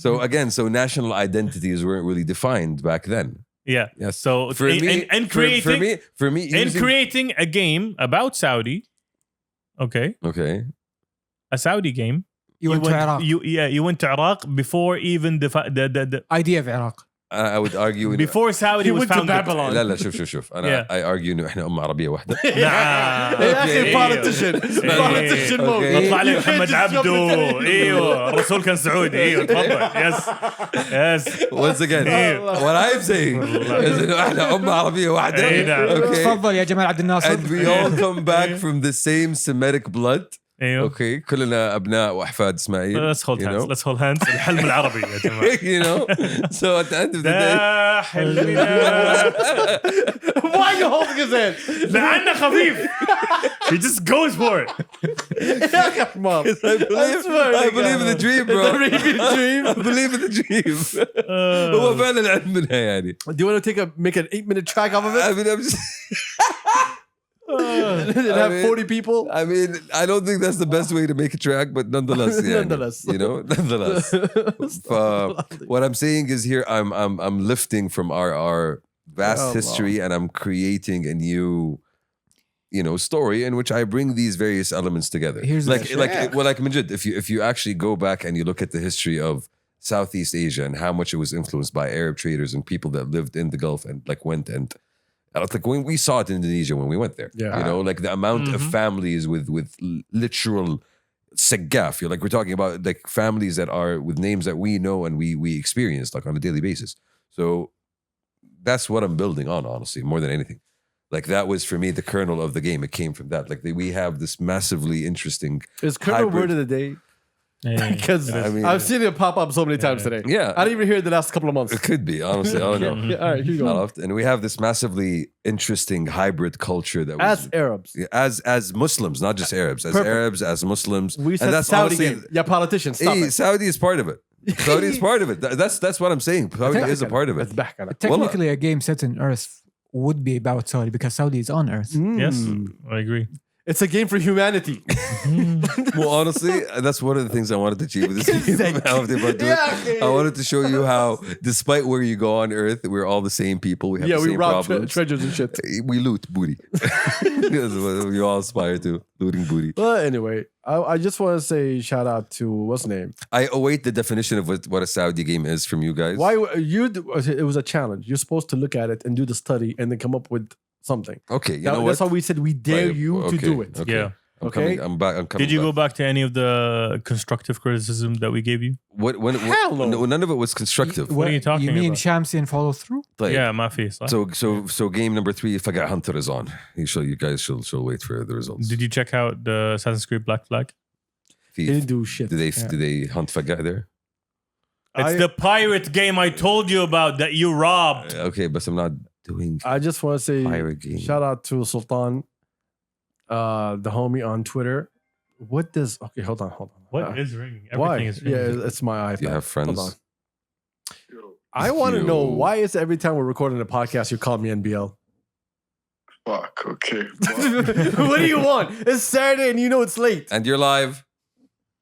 S3: So again, national identities weren't really defined back then.
S4: Yeah.
S3: Yes.
S4: So
S3: For me,
S4: and
S3: for me,
S4: in
S3: using-
S4: creating a game about Saudi, okay,
S3: Okay.
S4: a Saudi game.
S1: You went to Iraq.
S4: You went to Iraq before even the
S1: Idea of Iraq.
S3: I would argue إنه-
S4: before Saudi
S2: He
S4: was
S2: went to
S4: founded.
S2: Babylon.
S3: لا شوف أنا
S4: Yeah.
S3: I argue إنه إحنا أمة عربية واحدة.
S4: نعم.
S2: يا أخي politician. Politician mode.
S3: Okay.
S4: نطلع لي
S2: You can't
S4: محمد
S2: just jump
S4: عبده
S2: into-
S4: ايوه الرسول كان سعودي ايوه تفضل يس
S3: Once again, what I'm saying is إنه إحنا أمة عربية واحدة.
S4: إيه نعم.
S3: Okay.
S1: تفضل يا جمال عبد الناصر.
S3: And we all come back from the same Semitic blood.
S4: ايوه
S3: Okay. كلنا أبناء وأحفاد إسماعيل.
S4: let's hold
S3: you
S4: hands
S3: know?
S4: let's hold hands الحلم العربي يا جماعه
S3: You know? So at the end of the day.
S4: ده حلمنا
S2: Why are you holding his hand?
S4: لأنه خفيف he just goes for it
S2: يا أخي حمار.
S3: I believe in the dream, bro.
S2: Arabian dream.
S3: I believe in the dream. هو فعلا عندنا يعني.
S2: Do you want to make an 8-minute track off of it?
S3: I mean, I'm just.
S2: And have 40 people?
S3: I mean, I don't think that's the best way to make a track, but nonetheless, yeah,
S2: Nonetheless.
S3: you know, nonetheless. What I'm saying is here, I'm lifting from our vast
S2: Oh,
S3: history, and I'm creating a new, story in which I bring these various elements together.
S1: Here's
S3: like,
S1: the-
S3: like Majid, if you actually go back and you look at the history of Southeast Asia and how much it was influenced by Arab traders and people that lived in the Gulf and went and. Like when we saw it in Indonesia when we went there,
S2: Yeah.
S3: like the amount of families with literal segaf. We're talking about like families that are with names that we know and we experience like on a daily basis. So that's what I'm building on, honestly, more than anything. Like that was for me the kernel of the game. It came from that. Like we have this massively interesting.
S2: Is Colonel
S3: Hybrid.
S2: word of the day? Because
S3: I mean-
S2: I've seen it pop up so many times today.
S3: Yeah.
S2: I didn't even hear it the last couple of months.
S3: It could be, honestly. I don't know.
S2: Yeah, all right, here you
S3: Not
S2: go.
S3: often. And we have this massively interesting hybrid culture that was
S2: As Arabs,
S3: as Muslims, not just Arabs, as
S2: Perfect.
S3: Arabs, as Muslims.
S2: we
S3: and
S2: said
S3: that's
S2: Saudi
S3: honestly,
S2: game. Yeah, politicians, stop
S3: Hey,
S2: it.
S3: Saudi is part of it. Saudi is part of it. That's what I'm saying. Saudi is a part of it.
S2: It's back on it.
S1: Technically, a game set in Earth would be about Saudi because Saudi is on Earth.
S4: yes I agree
S2: It's a game for humanity.
S3: Well, honestly, that's one of the things I wanted to achieve with this game. I wanted to do it.
S2: Yeah, okay.
S3: I wanted to show you how, despite where you go on Earth, we're all the same people. We have
S2: Yeah,
S3: the
S2: we
S3: same
S2: rob
S3: problems.
S2: treasures and shit.
S3: We loot booty. That's what we all aspire to, looting booty.
S2: Well, anyway, I just want to say shout out to what's name.
S3: I await the definition of what a Saudi game is from you guys.
S2: Why it was a challenge. You're supposed to look at it and do the study and then come up with something.
S3: Okay, you know
S2: That's
S3: what?
S2: why we said we dare you to
S3: Okay,
S2: do it.
S3: Okay.
S4: Yeah.
S3: I'm
S2: Okay.
S3: coming. I'm back. I'm coming.
S4: did you
S3: back.
S4: go back to any of the constructive criticism that we gave you
S2: Hell no.
S3: None of it was constructive.
S4: What are you talking
S1: You mean
S4: about?
S1: Shamsi and follow through?
S3: Like,
S4: yeah ما في صح
S3: So game number 3, Faga Hunter is on. You guys shall wait for the results.
S4: did you check out the Assassin's Creed Black Flag
S2: He didn't do shit.
S3: Did they hunt Faga there?
S4: it's the pirate game I told you about that you robbed
S3: Okay, but I'm not doing
S2: I just want to say
S3: pirate game.
S2: shout out to Sultan. the homie on Twitter. What does? Okay, hold on.
S4: What is ringing?
S2: Why?
S4: Everything is ringing.
S2: Yeah, it's my iPad.
S3: Do you have friends?
S2: Hold on. I want to know
S3: Yo.
S2: why is it every time we're recording a podcast you call me NBL?
S6: Fuck, okay.
S2: What do you want? It's Saturday and you know it's late.
S3: And you're live.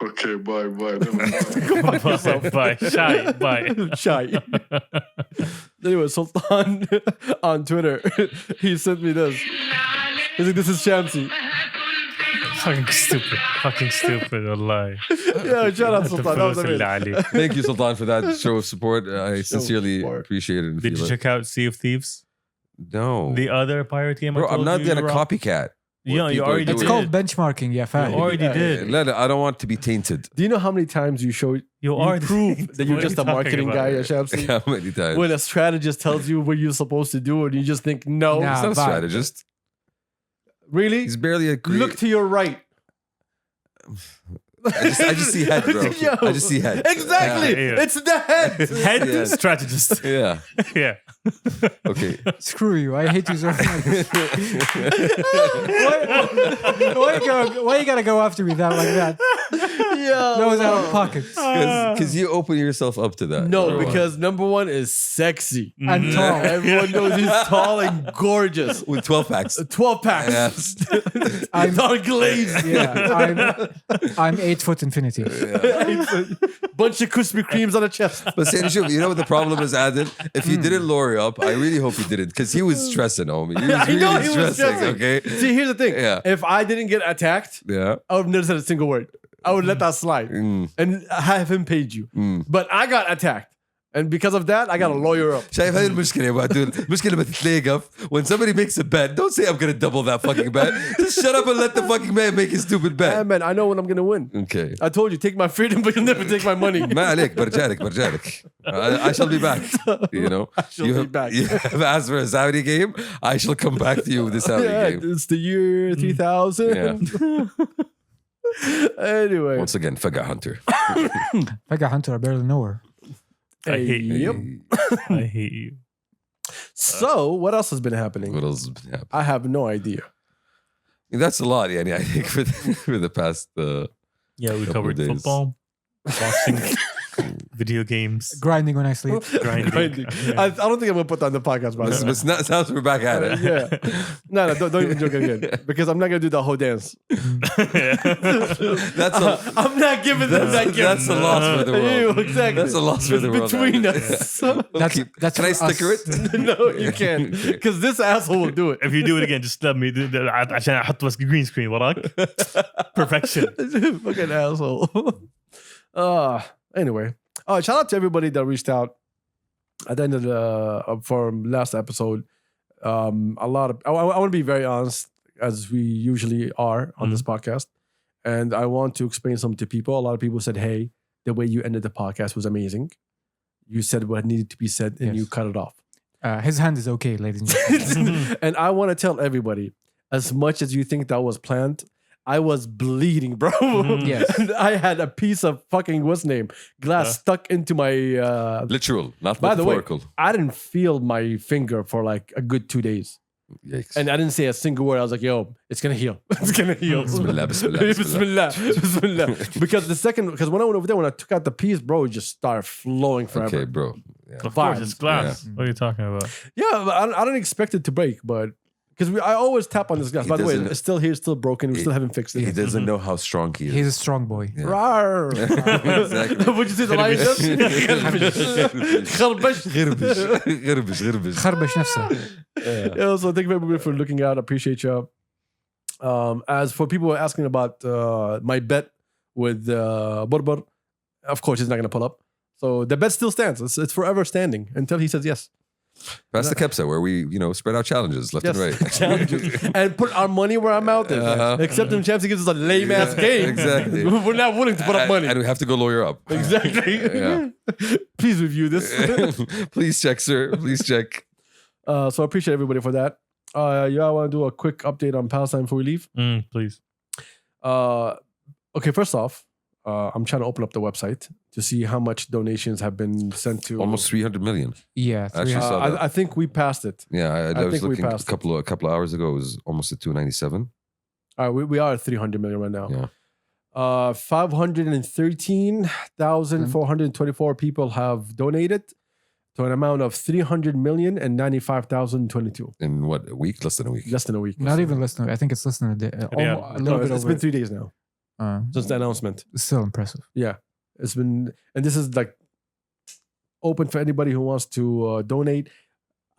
S6: Okay, bye. Never mind.
S4: Bye. Shy. Bye.
S2: Shy. Anyway, Sultan on Twitter, he sent me this. He's like, this is Shamsi.
S4: Fucking stupid. Wallahi.
S2: Yeah, shout out Sultan. That was amazing.
S3: Thank you, Sultan, for that show of support. I sincerely
S2: support.
S3: appreciate it. and
S4: Did you
S3: feel it.
S4: check out Sea of Thieves?
S3: No.
S4: The other pirate game?
S3: Bro,
S4: I told
S3: I'm not
S4: you
S3: being a
S4: were-
S3: copycat.
S4: Yeah, you
S3: people are
S4: already
S3: doing.
S1: It's
S4: did.
S1: called benchmarking. Yeah,
S4: You
S1: fine.
S4: already
S2: Yeah,
S4: did.
S3: I don't want to be tainted.
S2: Do you know how many times you show
S4: You
S2: you
S4: already
S2: prove
S4: did.
S2: that you're
S4: What
S2: just
S4: are
S2: a
S4: you
S2: marketing
S4: talking
S2: guy,
S4: about?
S2: Shamsi?
S3: How many times?
S2: When a strategist tells you what you're supposed to do and you just think, no,
S1: Nah.
S3: He's not a
S1: Vibe.
S3: strategist.
S2: really?
S3: He's barely a
S2: Look to your right.
S3: I just see head, bro.
S2: Yo.
S3: I just see head.
S2: Exactly.
S4: Yeah.
S2: It's the head.
S4: Head
S3: Yeah.
S4: strategist.
S3: Yeah.
S4: Yeah.
S3: Okay.
S1: Screw you. I hate you so much. why you gotta go after me that like that? That was out of pocket.
S3: Because you open yourself up to that.
S2: No,
S3: Everyone.
S2: because number one is sexy.
S1: And tall.
S2: Everyone knows he's tall and gorgeous.
S3: with 12 packs.
S2: 12 packs.
S3: Yes.
S2: I'm not glazed.
S1: Yeah, I'm 8 foot infinity.
S2: Bunch of Krispy Kremes on the chest.
S3: But saying the truth, you know what the problem is, Adil? If you didn't lure up, I really hope you didn't, because he was stressing, homie. He was
S2: I
S3: really
S2: know he was
S3: stressing,
S2: stressing.
S3: okay?
S2: See, here's the thing.
S3: Yeah.
S2: If I didn't get attacked,
S3: Yeah.
S2: I would have never said a single word. I would let that slide
S3: Mm.
S2: and have him paid you.
S3: Mm.
S2: But I got attacked. And because of that, I got a lawyer up.
S3: شايف هاي المشكلة يا عدول المشكلة لما تتلاقف when somebody makes a bet don't say I'm gonna double that fucking bet just shut up and let the fucking man make his stupid
S2: Yeah,
S3: bet
S2: man, I know when I'm going to win.
S3: okay
S2: I told you, take my freedom, but you'll never take my money.
S3: ما عليك برجعلك I shall be back you know
S2: I shall
S3: you
S2: be
S3: have,
S2: back.
S3: you have asked for a Saudi game I shall come back to you with the Saudi
S2: Yeah,
S3: game
S2: it's the year 3000. Anyway.
S3: once again Faga Hunter
S1: Like a hunter, I barely know her.
S4: I hate you.
S2: Yep.
S4: I hate you.
S2: So, what else has been happening?
S3: what else has been happening?
S2: I have no idea.
S3: That's a lot yani, I think for the past
S4: Yeah, we
S3: Couple
S4: covered
S3: days.
S4: football, boxing, video games,
S1: Grinding when I sleep.
S4: grinding.
S2: I don't think I'm going to put that on the podcast, by the way.
S3: but it sounds we're back at it
S2: Yeah. No, don't even joke again. Because I'm not going to do the whole dance.
S3: that's a
S2: I'm not giving them that gift.
S3: that's a loss for the world
S2: Ew, exactly.
S3: that's a loss for
S2: It's
S3: the world
S2: between
S3: man.
S2: us.
S1: That's
S3: Can I
S1: for us.
S3: sticker it?
S2: No, you can't. Because this asshole will do it.
S4: If you do it again, just let me do that عشان احط بس green screen وراك. Perfection.
S2: Fucking asshole. Anyway. Shout out to everybody that reached out at the end of the for last episode. A lot of I want to be very honest, as we usually are on this podcast, and I want to explain something to people. A lot of people said, "Hey, the way you ended the podcast was amazing. You said what needed to be said, and
S1: Yes.
S2: you cut it off."
S1: His hand is okay, ladies and gentlemen.
S2: And I want to tell everybody, as much as you think that was planned, I was bleeding, bro.
S1: Yes.
S2: And I had a piece of fucking what's name glass stuck into my.
S3: Literal, not
S2: By the way,
S3: metaphorical.
S2: I didn't feel my finger for like a good 2 days,
S3: Yikes.
S2: and I didn't say a single word. I was like, "Yo, it's gonna heal. It's gonna heal."
S3: Bismillah, bismillah,
S2: bismillah, bismillah. Because when I went over there, when I took out the piece, bro, it just started flowing forever.
S3: Okay, bro. Yeah.
S4: Of course, it's glass. What are you talking about?
S2: Yeah, but I don't expect it to break, but because I always tap on this glass.
S3: He
S2: By the way,
S3: doesn't-
S2: it's still here, it's still broken. We still haven't fixed it.
S3: He doesn't know how strong he is.
S1: He's a strong boy.
S3: Yeah.
S2: Rawr.
S3: Exactly.
S2: Would you say the lion does? Kharbash.
S3: غربش.
S1: خربش نفسه.
S2: Yeah, so thank you everybody for looking out. I appreciate you. As for people who are asking about my bet with Barbar, of course he's not going to pull up. So the bet still stands. It's forever standing until he says yes.
S3: That's the Kabsa where we, spread out challenges left and right.
S2: Challenges. And put our money where our mouth is.
S3: Uh-huh.
S2: Except when Shamsi gives us a lame ass game.
S3: Exactly.
S2: We're not willing to put up money.
S3: And we have to go lawyer up.
S2: Exactly.
S3: Yeah.
S2: Please review this.
S3: Please check, sir. Please check.
S2: So I appreciate everybody for that. Y'all want to do a quick update on Palestine before we leave?
S4: Please.
S2: Okay, first off, I'm trying to open up the website to see how much donations have been sent to.
S3: Almost 300 million.
S1: Yeah.
S3: Actually saw that.
S2: I think we passed it.
S3: Yeah, I was
S2: think we
S3: looking a
S2: passed it.
S3: couple of hours ago. It was almost at 297.
S2: We are at 300 million right now.
S3: Yeah.
S2: 513,424 people have donated to an amount of 300,095,022.
S3: In what, a week? Less than a week.
S2: Less than a week.
S1: Not even less than. I think it's less than a day.
S5: Yeah.
S1: A little bit
S2: It's
S1: over.
S2: been 3 days now since the announcement.
S1: Still impressive.
S2: Yeah, it's been, and this is like open for anybody who wants to donate.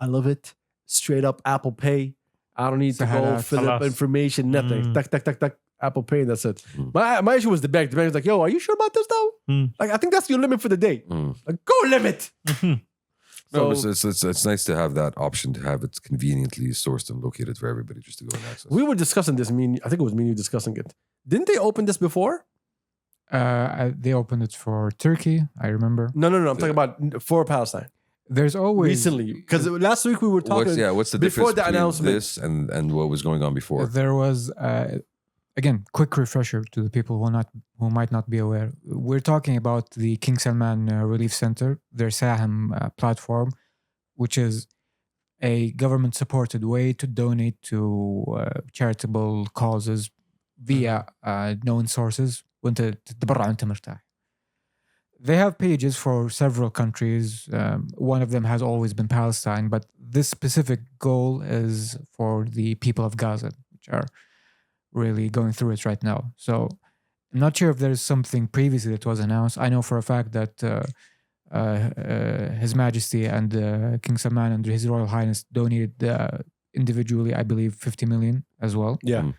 S2: I love it. Straight up Apple Pay. I don't need to go
S1: Sahalat,
S2: fill up
S5: khalas.
S2: information, nothing.
S5: Mm.
S2: Tuck, tuck, tuck, tuck. Apple Pay, and that's it.
S3: Mm.
S2: My issue was the bank. The bank was like, yo, are you sure about this though?
S5: Mm.
S2: Like, I think that's your limit for the day.
S3: Mm.
S2: Like, go limit.
S3: No,
S2: So
S3: it's nice to have that option, to have it conveniently sourced and located for everybody just to go and access.
S2: we were discussing this. I think it was me and you discussing it. Didn't they open this before?
S1: They opened it for Turkey. I remember.
S2: No. I'm talking about for Palestine.
S1: There's always
S2: Recently. Because last week we were talking.
S3: What's the
S2: before
S3: difference
S2: the
S3: between
S2: announcement.
S3: this and what was going on before?
S1: There was again quick refresher to the people who might not be aware. We're talking about the King Salman Relief Center, their Saham platform, which is a government-supported way to donate to charitable causes via known sources. وانت تتبرع وانت مرتاح. They have pages for several countries. One of them has always been Palestine, but this specific goal is for the people of Gaza, which are really going through it right now. So I'm not sure if there's something previously that was announced. I know for a fact that His Majesty and King Salman and His Royal Highness donated individually, I believe, 50 million as well.
S2: Yeah.
S3: Mm.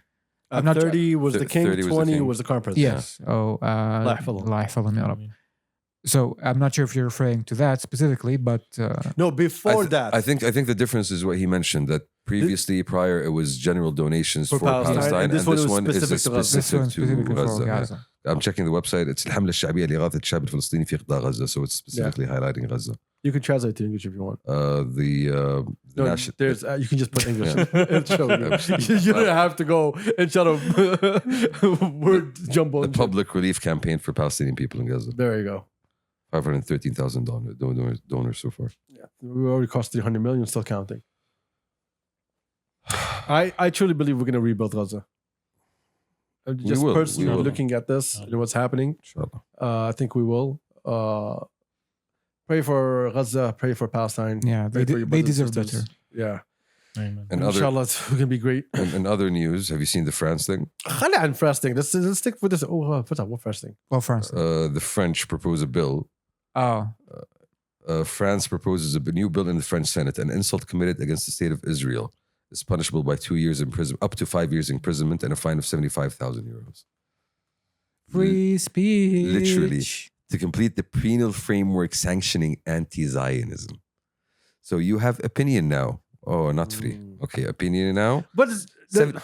S2: At
S1: not-
S2: 30 was the king,
S3: 30 was the
S2: 20
S3: king.
S2: was the crown prince.
S1: Yes. Oh,
S2: الله يحفظهم.
S1: الله يحفظهم يا رب. So I'm not sure if you're referring to that specifically, but
S2: No, before that.
S3: I think the difference is what he mentioned, that previously, prior, it was general donations
S2: For
S3: for
S2: Palestine,
S3: Palestine,
S2: and
S3: and
S2: this one
S3: this
S2: was
S3: one is
S2: specific to Gaza.
S1: this one's
S3: specific
S1: specifically
S3: to
S1: for
S3: Gaza.
S1: Gaza.
S3: I'm checking the website. It's الحملة الشعبية لإغاثة الشعب الفلسطيني في قطاع غزة, so it's specifically highlighting Gaza.
S2: You can translate to English if you want.
S3: The
S2: No,
S3: national.
S2: there's you can just put English.
S3: Yeah.
S2: It'll show you. You don't have to go and shut up word jumbo.
S3: The
S2: and shit.
S3: public relief campaign for Palestinian people in Gaza.
S2: There you go.
S3: $513,000 donors so far.
S2: Yeah, we already cost 300 million, still counting. I truly believe we're going to rebuild Gaza. Just
S3: will,
S2: personally
S3: we will.
S2: looking at this and what's happening,
S3: Inshallah.
S2: I think we will. Pray for Gaza, pray for Palestine.
S1: Yeah,
S2: pray for your
S1: they
S2: brothers and
S1: deserve
S2: sisters.
S1: better.
S2: Yeah.
S5: Amen.
S3: And other
S2: Inshallah, it's going to be great.
S3: and other news, have you seen the France thing?
S2: خلي عن fresh thing. Let's stick with this. Oh, what fresh thing?
S1: Well, France.
S3: The French propose a bill.
S1: Oh,
S3: France proposes a new bill in the French Senate. An insult committed against the state of Israel is punishable by 2 years in prison, up to 5 years imprisonment, and a fine of 75,000 euros.
S1: free speech.
S3: Literally. To complete the penal framework sanctioning anti-Zionism. So you have opinion now. Oh, not free. Okay, opinion now.
S2: But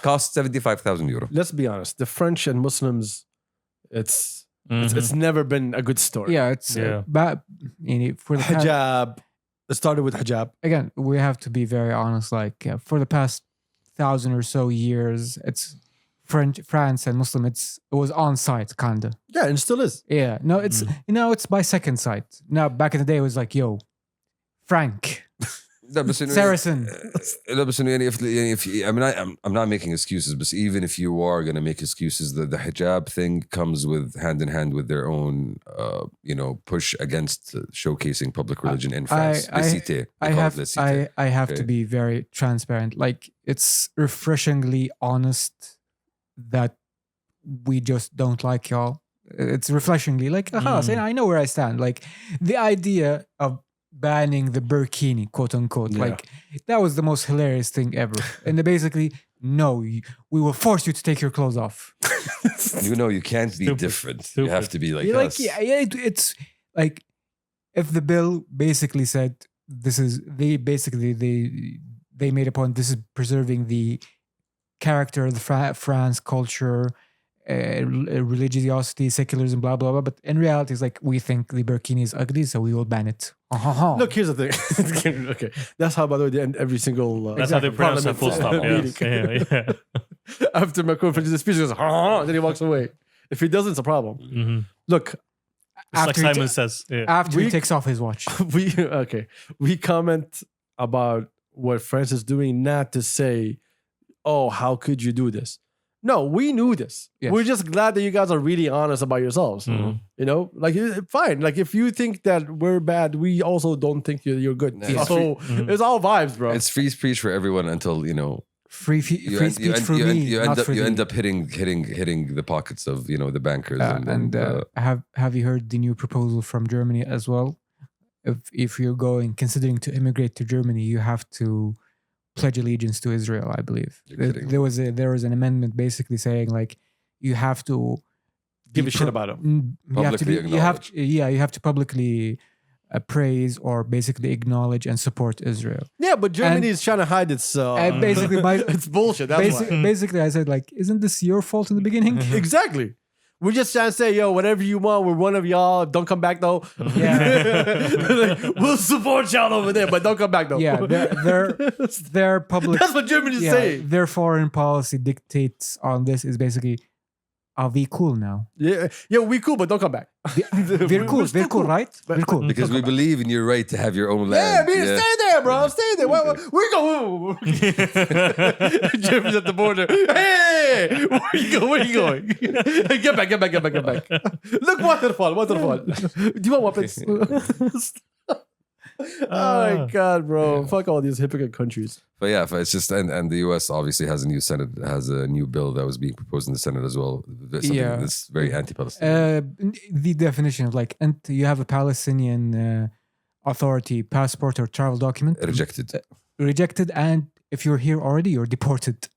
S3: Cost 75,000 euro.
S2: let's be honest. The French and Muslims, it's never been a good story.
S1: Yeah, it's
S5: Yeah.
S1: bad. For the past,
S2: Hijab. It started with hijab.
S1: again, we have to be very honest. Like for the past 1,000 or so years, it's France and Muslim. It was on site, kinda.
S2: Yeah, and it still is.
S1: Yeah, no, it's it's by second sight. Now back in the day, it was like, yo, Frank,
S3: لا بس إنه
S1: Saracen.
S3: لا بس إنه يعني if I mean I'm not making excuses, but even if you are going to make excuses, the hijab thing comes with hand in hand with their own push against showcasing public religion in France.
S1: I have to
S3: Okay.
S1: be very transparent. Like it's refreshingly honest that we just don't like y'all. It's refreshingly like, I know where I stand. Like the idea of banning the burkini, quote unquote,
S2: Yeah.
S1: like that was the most hilarious thing ever. And they basically, no, we will force you to take your clothes off.
S3: You can't be
S5: Stupid.
S3: different. You
S5: Stupid.
S3: have to be like
S1: You're
S3: us.
S1: it's like if the bill basically said this is they made a point. This is preserving the character of the France culture, religiosity, secularism, blah blah blah. But in reality, it's like we think the burkini is ugly, so we will ban it.
S2: Look, here's the thing. Okay, that's how, by the way, they end every single.
S5: That's how they pronounce that full stop.
S2: meeting.
S5: Yeah.
S2: After Macron finishes the speech, he goes, then he walks away. If he doesn't, it's a problem.
S5: Mhm.
S2: Look,
S5: It's like
S1: After he
S5: Simon says. Yeah.
S1: After he takes off his watch.
S2: we comment about what France is doing, not to say, oh, how could you do this? No, we knew this.
S1: Yes.
S2: We're just glad that you guys are really honest about yourselves.
S5: Mhm.
S2: You know, like fine. Like if you think that we're bad, we also don't think you're good.
S3: Yeah.
S2: So
S5: Mhm.
S2: it's all vibes, bro.
S3: It's free speech for everyone until
S1: Free speech for me, not for
S3: you
S1: thee.
S3: end up hitting the pockets of the bankers
S1: Have you heard the new proposal from Germany as well? If you're considering to immigrate to Germany, you have to pledge allegiance to Israel. I believe
S3: You're kidding.
S1: there was an amendment basically saying like you have to
S2: Give
S1: be
S2: a shit about them.
S1: You have to
S3: Publicly acknowledge.
S1: you have to publicly praise or basically acknowledge and support Israel.
S2: Yeah, but Germany is trying to hide its.
S1: Basically,
S2: it's bullshit. That's why.
S1: basically, I said like, isn't this your fault in the beginning?
S2: Exactly. We're just trying to say, yo, whatever you want, we're one of y'all. Don't come back though.
S1: Yeah.
S2: We'll support y'all over there, but don't come back though.
S1: Yeah, their public.
S2: That's what Germany's saying.
S1: Their foreign policy dictates on this is basically, are we cool now?
S2: Yeah, we cool, but don't come back.
S1: We're cool,
S2: still
S1: right? We're cool.
S3: because we believe in your right to have your own
S2: Yeah,
S3: land.
S2: stay there, bro. Stay there. We go. Germany's at the border. Hey, where you going? Get back. Look, waterfall. Do you want weapons? Oh my god, bro! Fuck all these hypocrite countries.
S3: But yeah, it's just and the US obviously has a new Senate, has a new bill that was being proposed in the Senate as well. Something
S1: Yeah.
S3: that's very anti-Palestinian.
S1: The definition of like, and you have a Palestinian authority passport or travel document rejected, and if you're here already, you're deported.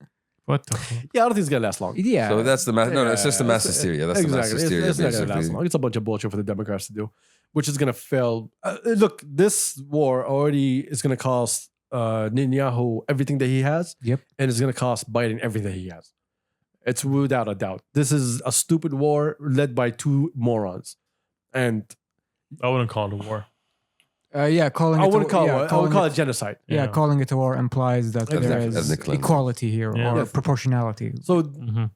S5: What the fuck?
S2: Yeah, I don't think it's gonna last long.
S1: Yeah.
S3: So that's the no, it's just the mass hysteria. That's the mass hysteria,
S2: It's not gonna last
S3: basically.
S2: long. It's a bunch of bullshit for the Democrats to do, which is gonna fail. Look, this war already is gonna cost Netanyahu everything that he has.
S1: Yep.
S2: And it's gonna cost Biden everything that he has. It's without a doubt. This is a stupid war led by two morons, and
S5: I wouldn't call it a war.
S1: Calling
S2: I
S1: it
S2: wouldn't call it. I
S1: calling
S2: would call it genocide.
S1: Yeah, calling it a war implies that
S2: Exactly.
S1: there
S3: Ethnic
S1: is equality here
S5: Yeah.
S1: or
S2: Yes.
S1: proportionality.
S2: So
S5: Mhm.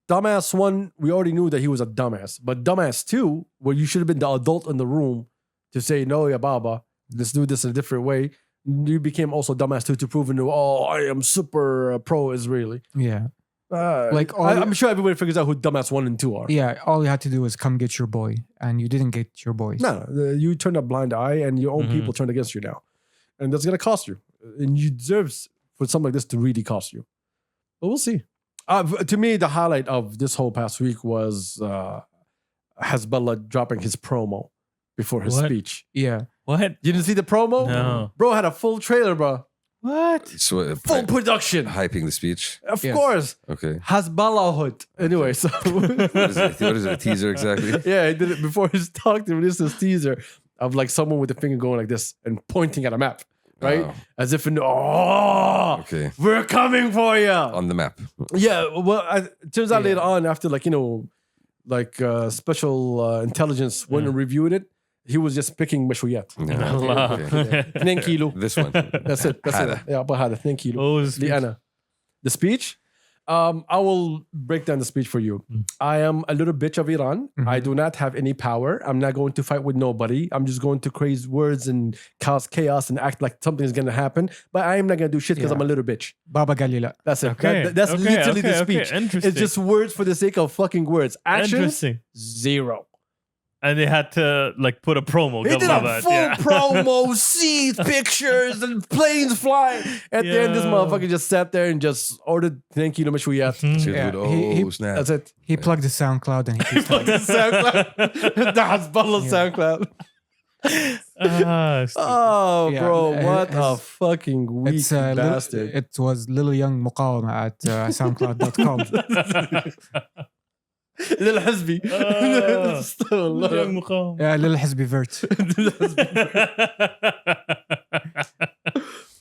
S2: dumbass one, we already knew that he was a dumbass. But dumbass two, where you should have been the adult in the room to say, no, yeah, Baba, let's do this in a different way. You became also dumbass two to prove into, I am super pro-Israeli.
S1: Yeah.
S2: Like, I'm sure everybody figures out who dumbass one and two are.
S1: Yeah, all you had to do was come get your boy, and you didn't get your boys.
S2: No, you turned a blind eye and your own
S5: Mhm.
S2: people turned against you now. And that's going to cost you. And you deserve for something like this to really cost you. But we'll see. To me, the highlight of this whole past week was Hezbollah dropping his promo before his
S5: What?
S2: speech.
S1: Yeah.
S5: What?
S2: You didn't see the promo?
S5: No.
S2: Bro had a full trailer, bro.
S5: What?
S3: So
S2: Full production.
S3: hyping the speech.
S2: Of
S1: Yes.
S2: course.
S3: Okay.
S2: Hezbollah hood. Anyway, so.
S3: What is it? A teaser exactly?
S2: Yeah, he did it before his talk. There was this teaser of like someone with the finger going like this and pointing at a map, right?
S3: Oh,
S2: As if in,
S3: okay.
S2: we're coming for you.
S3: On the map.
S2: Yeah, well, it turns out
S1: Yeah.
S2: later on, after special intelligence went and reviewed it, he was just picking مشويات.
S3: Yeah,
S5: Allah.
S3: okay.
S2: 2 kilo.
S3: This one.
S2: That's it.
S3: هذا.
S2: Yeah, but هذا 2 kilo.
S5: What was
S2: The Anna. The speech. I will break down the speech for you. I am a little bitch of Iran. I do not have any power. I'm not going to fight with nobody. I'm just going to craze words and cause chaos and act like something's going to happen. But I am not going to do shit because
S1: Yeah.
S2: I'm a little bitch.
S1: Baba Galila.
S2: That's it.
S5: Okay.
S2: That's
S5: Okay,
S2: literally the
S5: okay,
S2: speech.
S5: okay. Interesting.
S2: It's just words for the sake of fucking words. Actions,
S5: Interesting.
S2: zero.
S5: And they had to like put a promo.
S2: He did a
S5: about
S2: full
S5: yeah.
S2: promo, seats, pictures, and planes flying. At the end, this
S5: Yeah.
S2: motherfucker just sat there and just ordered thank you to Mashwiyat.
S3: Shit
S1: Yeah,
S3: would-
S1: he-
S3: oh, snap.
S2: That's it.
S1: He plugged the SoundCloud and he
S2: Fuck the SoundCloud. The Hezbollah SoundCloud. Oh,
S1: Yeah,
S2: bro, what a
S1: it's-
S2: fucking weak
S1: it's
S2: bastard.
S1: it was Little Young Muqawama at soundcloud.com.
S2: Lil Hizbi.
S1: Yeah, Little Hizbi Vert.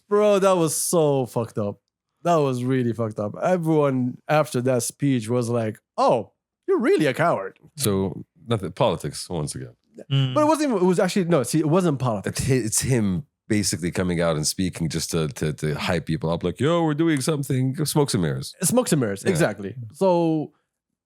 S2: Bro, that was so fucked up. That was really fucked up. Everyone after that speech was like, oh, you're really a coward.
S3: So nothing. Politics once again.
S2: But it wasn't, it was actually, no, see, it wasn't politics.
S3: It's him basically coming out and speaking just to hype people up. Like, yo, we're doing something. Smokes and mirrors.
S2: Smokes and mirrors,
S3: Yeah.
S2: exactly. So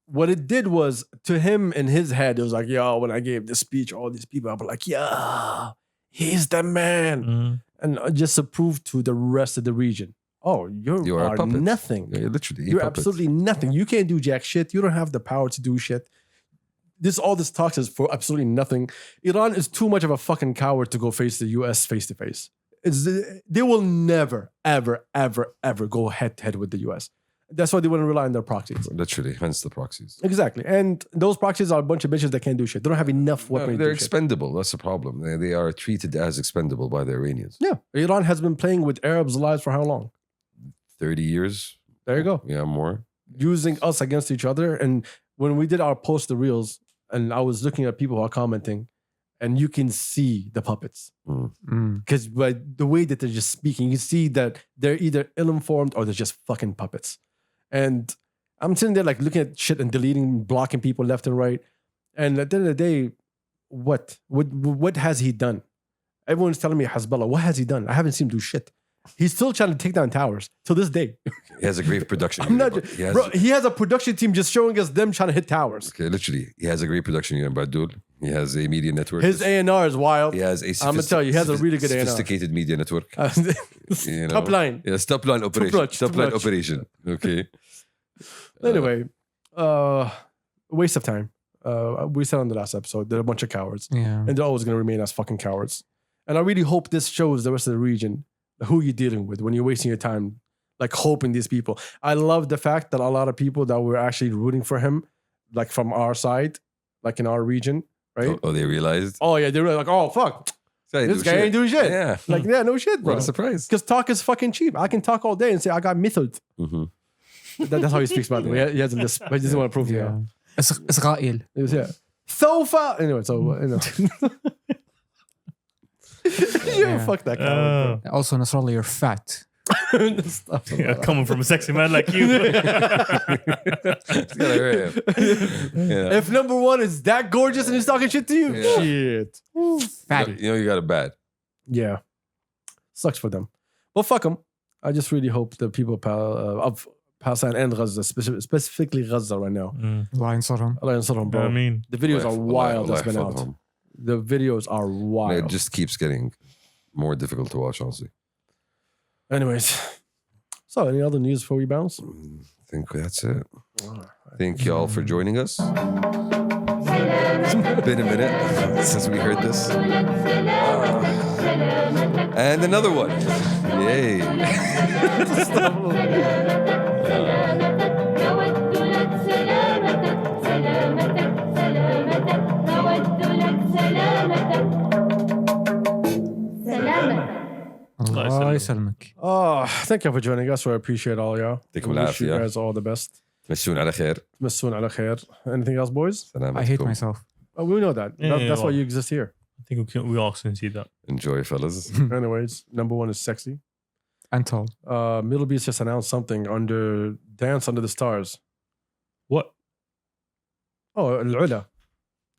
S2: what it did was, to him in his head, it was like, yo, when I gave this speech, all these people, I was like, yeah, he's the man. And just to prove to the rest of the region oh, you
S3: are a
S2: are
S3: puppet.
S2: nothing.
S3: Yeah, literally.
S2: You're
S3: puppet.
S2: absolutely nothing. You can't do jack shit. You don't have the power to do shit. All this talk is for absolutely nothing. Iran is too much of a fucking coward to go face the US face to face. They will never, ever, ever, ever go head to head with the US. That's why they wouldn't rely on their proxies.
S3: Literally, hence the proxies.
S2: Exactly. And those proxies are a bunch of bitches that can't do shit. They don't have enough weaponry.
S3: They're
S2: to do shit.
S3: expendable. That's the problem. They are treated as expendable by the Iranians.
S2: Yeah. Iran has been playing with Arabs' lives for how long?
S3: 30 years.
S2: There you go.
S3: Yeah, more.
S2: Using us against each other. And when we did our post the reels, and I was looking at people who are commenting, and you can see the puppets. Because by the way that they're just speaking, you see that they're either ill-informed or they're just fucking puppets. And I'm sitting there like looking at shit and deleting, blocking people left and right. And at the end of the day, what has he done? Everyone's telling me Hezbollah. What has he done? I haven't seen him do shit. He's still trying to take down towers till this day.
S3: He has a great production.
S2: I'm not,
S3: unit.
S2: bro. He has a production team just showing us them trying to hit towers.
S3: Okay, literally, he has a great production unit, Badul. He has a media network.
S2: His A&R is wild.
S3: He has a
S2: I'm gonna tell you, he has a really good A&R.
S3: sophisticated media network. You know?
S2: Top line.
S3: Yes, top line operation.
S2: much,
S3: top
S2: too
S3: line
S2: much.
S3: operation. Okay.
S2: Anyway, waste of time. We said on the last episode, they're a bunch of cowards.
S1: Yeah.
S2: And they're always going to remain as fucking cowards. And I really hope this shows the rest of the region who you're dealing with when you're wasting your time, like hoping these people. I love the fact that a lot of people that were actually rooting for him, like from our side, like in our region, right?
S3: Oh, they realized.
S2: Oh yeah, they were like, oh fuck, this guy ain't doing shit.
S3: Yeah.
S2: Like, yeah, no shit, bro.
S3: What a surprise.
S2: Because talk is fucking cheap. I can talk all day and say I got mithled. That's how he speaks, by the way. He has a lisp. But he doesn't want to prove to you.
S1: Israel.
S2: Yeah. So far. Anyway, so you know.
S1: Yeah.
S2: Fuck that guy.
S1: Also, Nasrallah, you're fat.
S4: Yeah, coming from a sexy man like you.
S2: If number one is that gorgeous and he's talking shit to you,
S3: Yeah.
S2: shit.
S1: Fatty.
S3: You know, you got it bad.
S2: Yeah. Sucks for them. But fuck them. I just really hope the people of Palestine and Gaza, specifically Gaza right now.
S1: Allah ينصرهم.
S2: Allah yansarhum, bro.
S4: I mean,
S2: The videos are wild that's been out.
S3: Home.
S2: The videos are
S3: It
S2: wild.
S3: just keeps getting more difficult to watch, honestly.
S2: Anyways. So, any other news before we bounce?
S3: I think that's it. Thank y'all for joining us. It's been a minute since we heard this. And another one. Yay.
S1: Allah يسلمك.
S2: Oh, thank you for joining us. We appreciate all y'all.
S3: يعطيكم
S2: We wish you
S3: العافية.
S2: guys all the best.
S3: تمسون على خير.
S2: تمسون على خير. Anything else, boys?
S1: I hate myself.
S2: Oh, we know that.
S4: Yeah,
S2: That's why
S4: well.
S2: you exist here.
S4: I think we all can see that.
S3: Enjoy, fellas.
S2: Anyways, number one is sexy.
S1: And tall.
S2: Middle Beast just announced something under Dance Under the Stars.
S4: What?
S2: Oh, Al-Ula.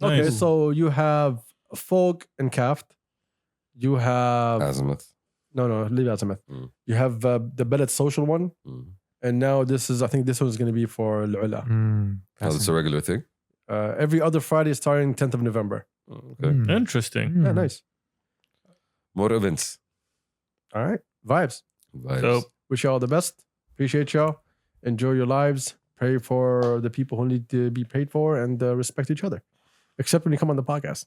S2: Okay,
S4: Nice.
S2: so you have Folk and Kaft. You have...
S3: Azimuth.
S2: No, leave Azimuth. You have the Bellet Social one. And now this is, I think this one's going to be for Al-Ula.
S3: Oh, that's a regular thing?
S2: Every other Friday starting 10th of November.
S3: Okay.
S4: Interesting.
S2: Yeah, nice.
S3: More events.
S2: All right. Vibes.
S3: Vibes.
S4: So,
S2: Wish you all the best. Appreciate y'all. Enjoy your lives. Pray for the people who need to be prayed for and respect each other. Except when you come on the podcast.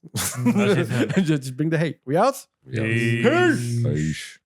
S2: Just bring the hate. We out?
S3: Yeah.
S4: Peace.
S3: Aish.